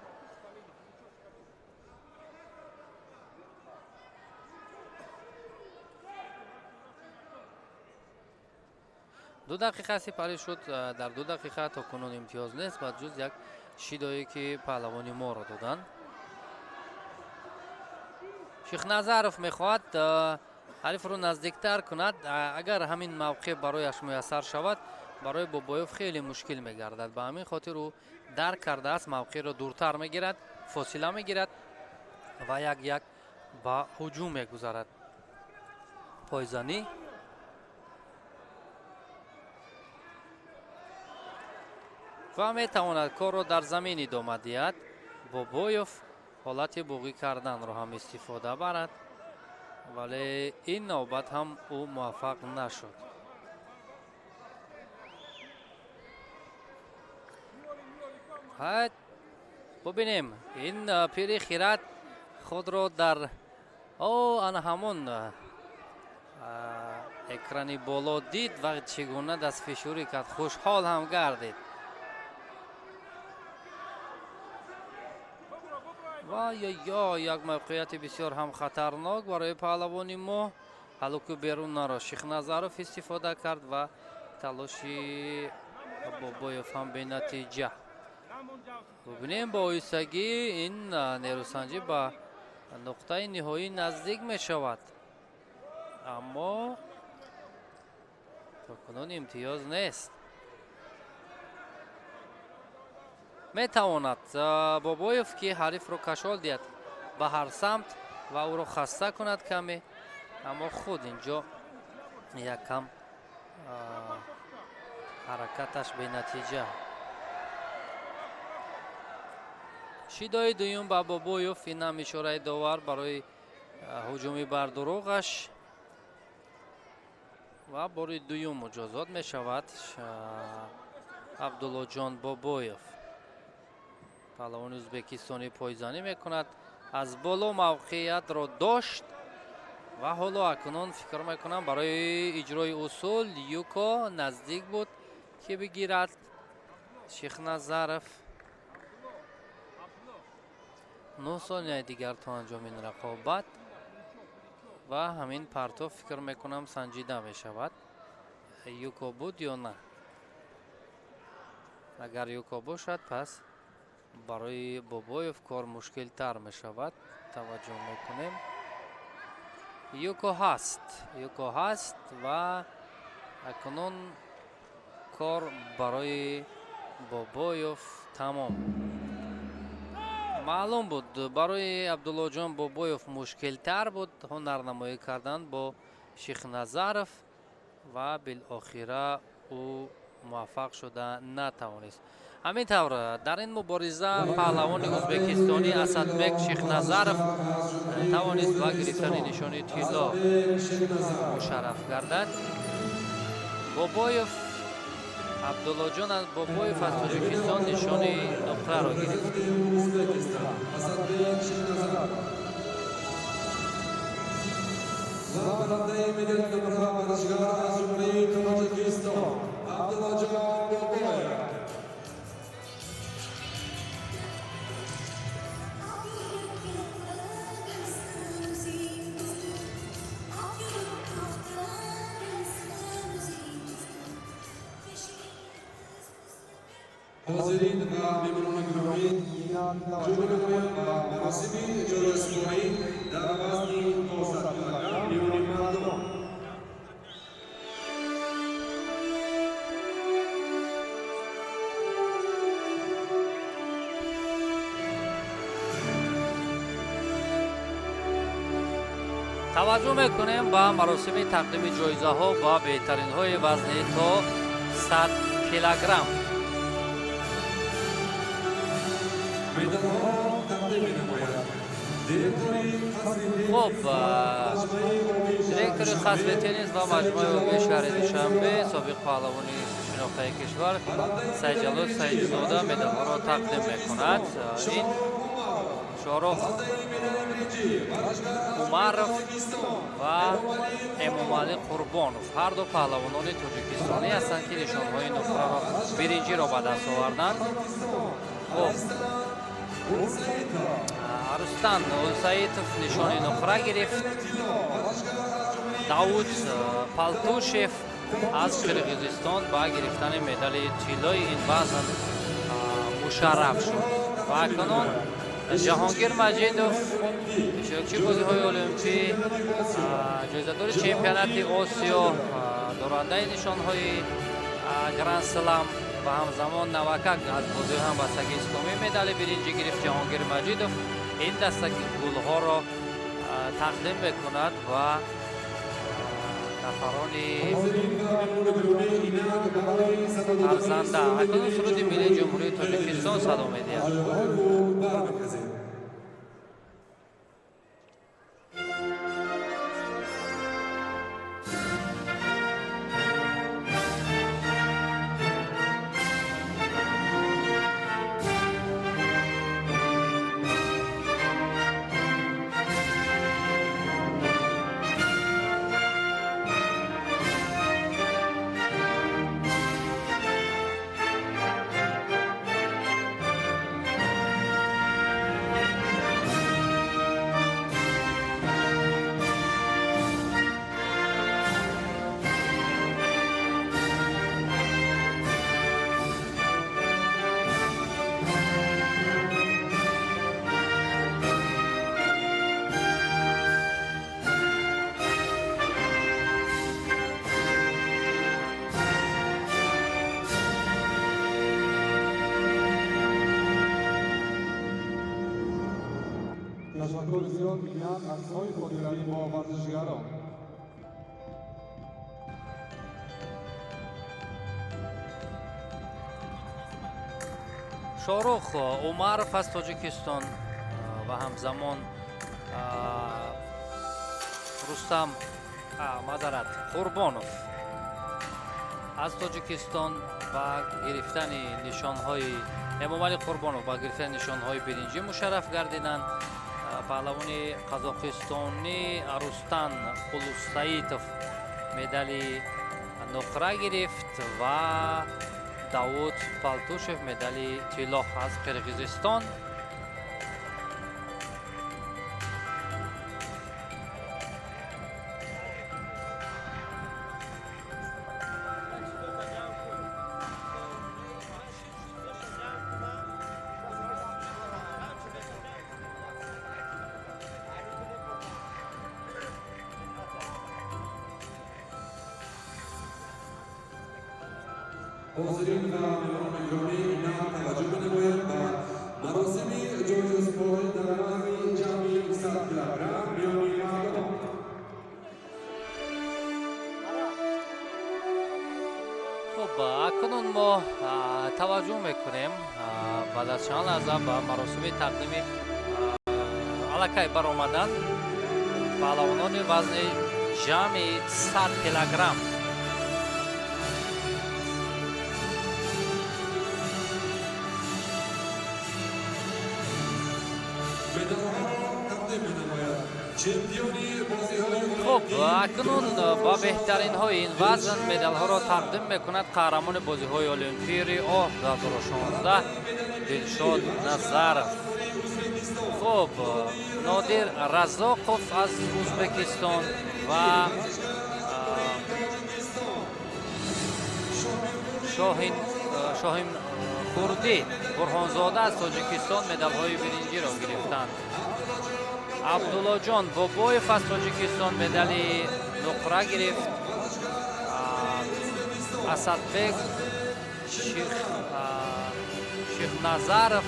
ду дақиқа сипарӣ шуд. дар 2 дақиқа то кунун имтиёз нест ба ҷуз як шидое ки паҳлавони моро доданд. Шихназаров мехоҳад ҳарифро наздиктар кунад. агар ҳамин мавқеъ барояш муяссар шавад, барои Бобоев хеле мушкил мегардад. ба ҳамин хотир ӯ дарк кардааст, мавқеъро дуртар мегирад, фосила мегирад ва як ба ҳуҷум мегузарад. пойзанӣ ва метавонад корро дар замин идома диҳад. Бобоев ҳолати буғӣ карданро ҳам истифода барад, вале ин навбат ҳам ӯ муваффақ нашуд. бубинем, ин пири хират худро дар ана ҳамон экрани боло дид ва чӣ гуна дастфишурӣ кард, хушҳол ҳам гардид. ва як мавқеияти бисёр ҳам хатарнок барои паҳлавони мо. ҳалуку берун наро Шихназаров истифода кард ва талоши Бобоев ҳам бенатиҷа. бубинем, бо оҳистагӣ ин нерӯсанҷӣ ба нуқтаи ниҳоӣ наздик мешавад, аммо то кунун имтиёз нест. метавонад Бобоев ки ҳарифро кашол диҳад ба ҳар самт ва ӯро хаста кунад каме, аммо худ инҷо якам ҳаракаташ бенатиҷа. шидои дуюм ба Бобоев, ин ҳам ишораи довар барои ҳуҷуми бардуруғаш ва бори дуюм муҷозот мешавад. Абдуллоҷон Бобоев паҳлавони ӯзбекистонӣ пойзанӣ мекунад. аз боло мавқеиятро дошт, ва ҳоло акунун фикр мекунам барои иҷрои усул Юко наздик буд ки бигирад. Шихназаров 9 сонияи дигар то анҷоми ин рақобат ва ҳамин партов фикр мекунам санҷида мешавад. Юко буд ё на? Агар Юко бошад, пас барои Бобоев кор мушкилтар мешавад. Таваҷҷӯҳ мекунем. Юко ҳаст ва акнун кор барои Бобоев тамом. маълум буд барои Абдуллоҷон Бобоев мушкилтар буд ҳунарнамоӣ кардан бо Шихназаров ва билохира ӯ муваффақ шуда натавонист. ҳамин тавр дар ин мубориза паҳлавони ӯзбекистони Асадбек Шихназаров тавонист ба гирифтани нишони тилло мушарраф гардад. Бобоев Абдуллоҷон Бобоев аз Тоҷикистон нишони нуқтаро гирифт. حاضرین و مهمانان گرامی جمله مراسم اجرای اسپوری در وزن 500 کیلوگرم میان مردمان. таваҷҷӯҳ мекунем ба маросими тақдими ҷоизаҳо ба беҳтаринҳои вазни то 100 килограмм. خب دиректори қасби теннис ва маҷмӯи оби шаҳри душанбе собиқ паҳлавони шинохтаи кишвар Сайҷалол Саидзода медалҳоро тақдим мекунад. ин Шорух Умаров ва Эмомалӣ Қурбонов ҳар ду паҳлавонони тоҷикистонӣ ҳастанд ки нишонҳои нуқраро биринҷиро ба даст оварданд. Рустам Усаитов нишони нуқра гирифт. Давуд Палтушев аз Қирғизистон ба гирифтани медали тиллои ин вазн мушарраф шуд. Ва акнун Ҷаҳонгир Маҷидов иштирокчии бозиҳои олимпӣ, ҷоизадори чемпионати Осиё, дорандаи нишонҳои Гранд Слам ва ҳамзамон навакак аз бозиҳои ҳамбастагии исломӣ медали биринҷӣ гирифт. Ҷаҳонгир Маҷидов ин дастаки гулҳоро тақдим мекунад ва нафарони арзанда акнун суруди миллии ҷумҳурии Тоҷикистон садо медиҳад. تشکر زیاد میگم از های خودروی با ورزشگران. Шорух Умаров аз Тоҷикистон ва ҳамзамон Рустам Қурбонов аз Тоҷикистон ба гирифтани нишонҳои Эмомалӣ Қурбонов ба гирифтани нишонҳои биринҷӣ мушарраф гардиданд. паҳлавони қазоқистони Рустан Улусаитов медали нуқра гирифт ва Давуд Палтушев медали тило аз Қирғизистон. حاضرین و مهمان گرامی اینا توجه بنمایید و مراسم جایزه سپاری در رمز جمعی 100 کیلوگرم میانی مردم. خب اکنون ما توجه میکنیم بعد از چند لحظه به مراسم تقدیم الکای برآمدن پهلوانان وزن جمعی 100 کیلوگرم. خب اکنون با بهترین های این وزن مدال ها را تقدیم میکند قهرمان بازی های المپیک آه 2016 دلشاد نظرов. خب نادر رزاقов از ازبکستان و شاهین کردی برهانزاده از تاجیکستان مدال های برنجی را گرفتند. عبدالله جان بابایف از تاجیکستان مدالی نقره گرفت. اسدبек شیخ نظرов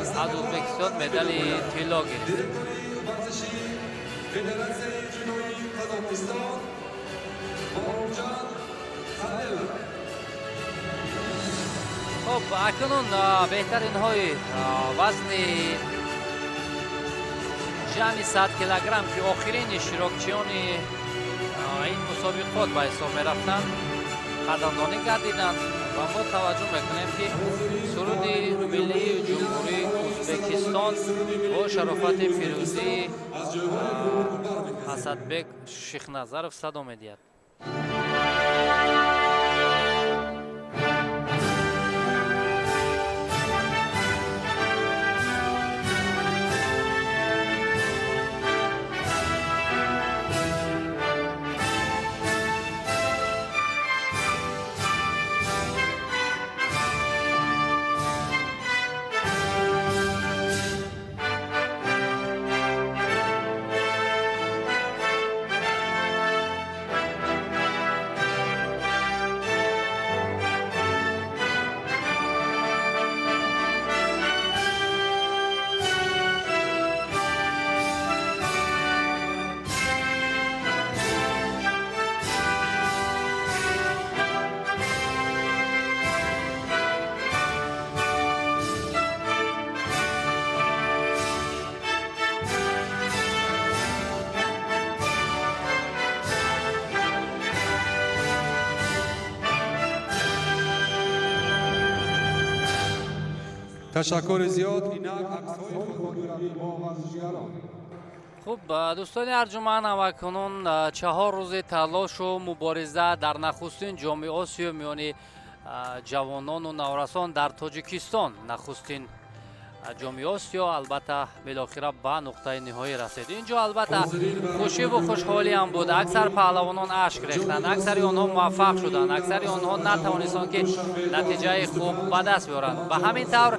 از ازبکستان مدالی طلا گرفت. خب اکنون بهترین های وزن جمعی 100 کیلوگرم که آخرین اشتراکچیان این مسابقات به حساب می رفتند قدردانی گردیدند و ما توجه میکنیم که سرود ملی جمهوری ازبکستان با شرافت فیروزی اسدبek شیخ نظرов صدا میدهد. تشکر زیاد. خب دوستان ارجمند اکنون 4 روز تلاش و مبارزه در نخستین جام آسیا میان جوانان و نورسان در تاجیکستان نخستین جام آسیا البته بالاخره به نقطه نهایی رسید. اینجا البته خوشی و خوشحالی هم بود. اکثر پهلوانان اشک ریختند، اکثر آنها موفق شدند، اکثر آنها نتوانستند که نتیجه خوب به دست بیارند. به همین طور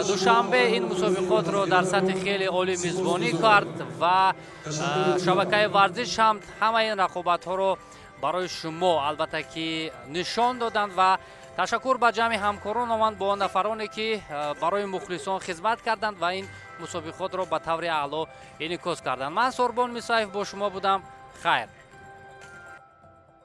دوشنبه این مسابقات رو در سطح خیلی عالی میزبانی کرد و شبکه ورزش هم همه این رقابت ها رو برای شما البته که نشان دادند و تشکر به جمع همکاران آمد با نفرانی که برای مخلصان خدمت کردند و این مسابقات رو به طور اعلی انعکاس کردند. من سربان میسایف با شما بودم. خیر.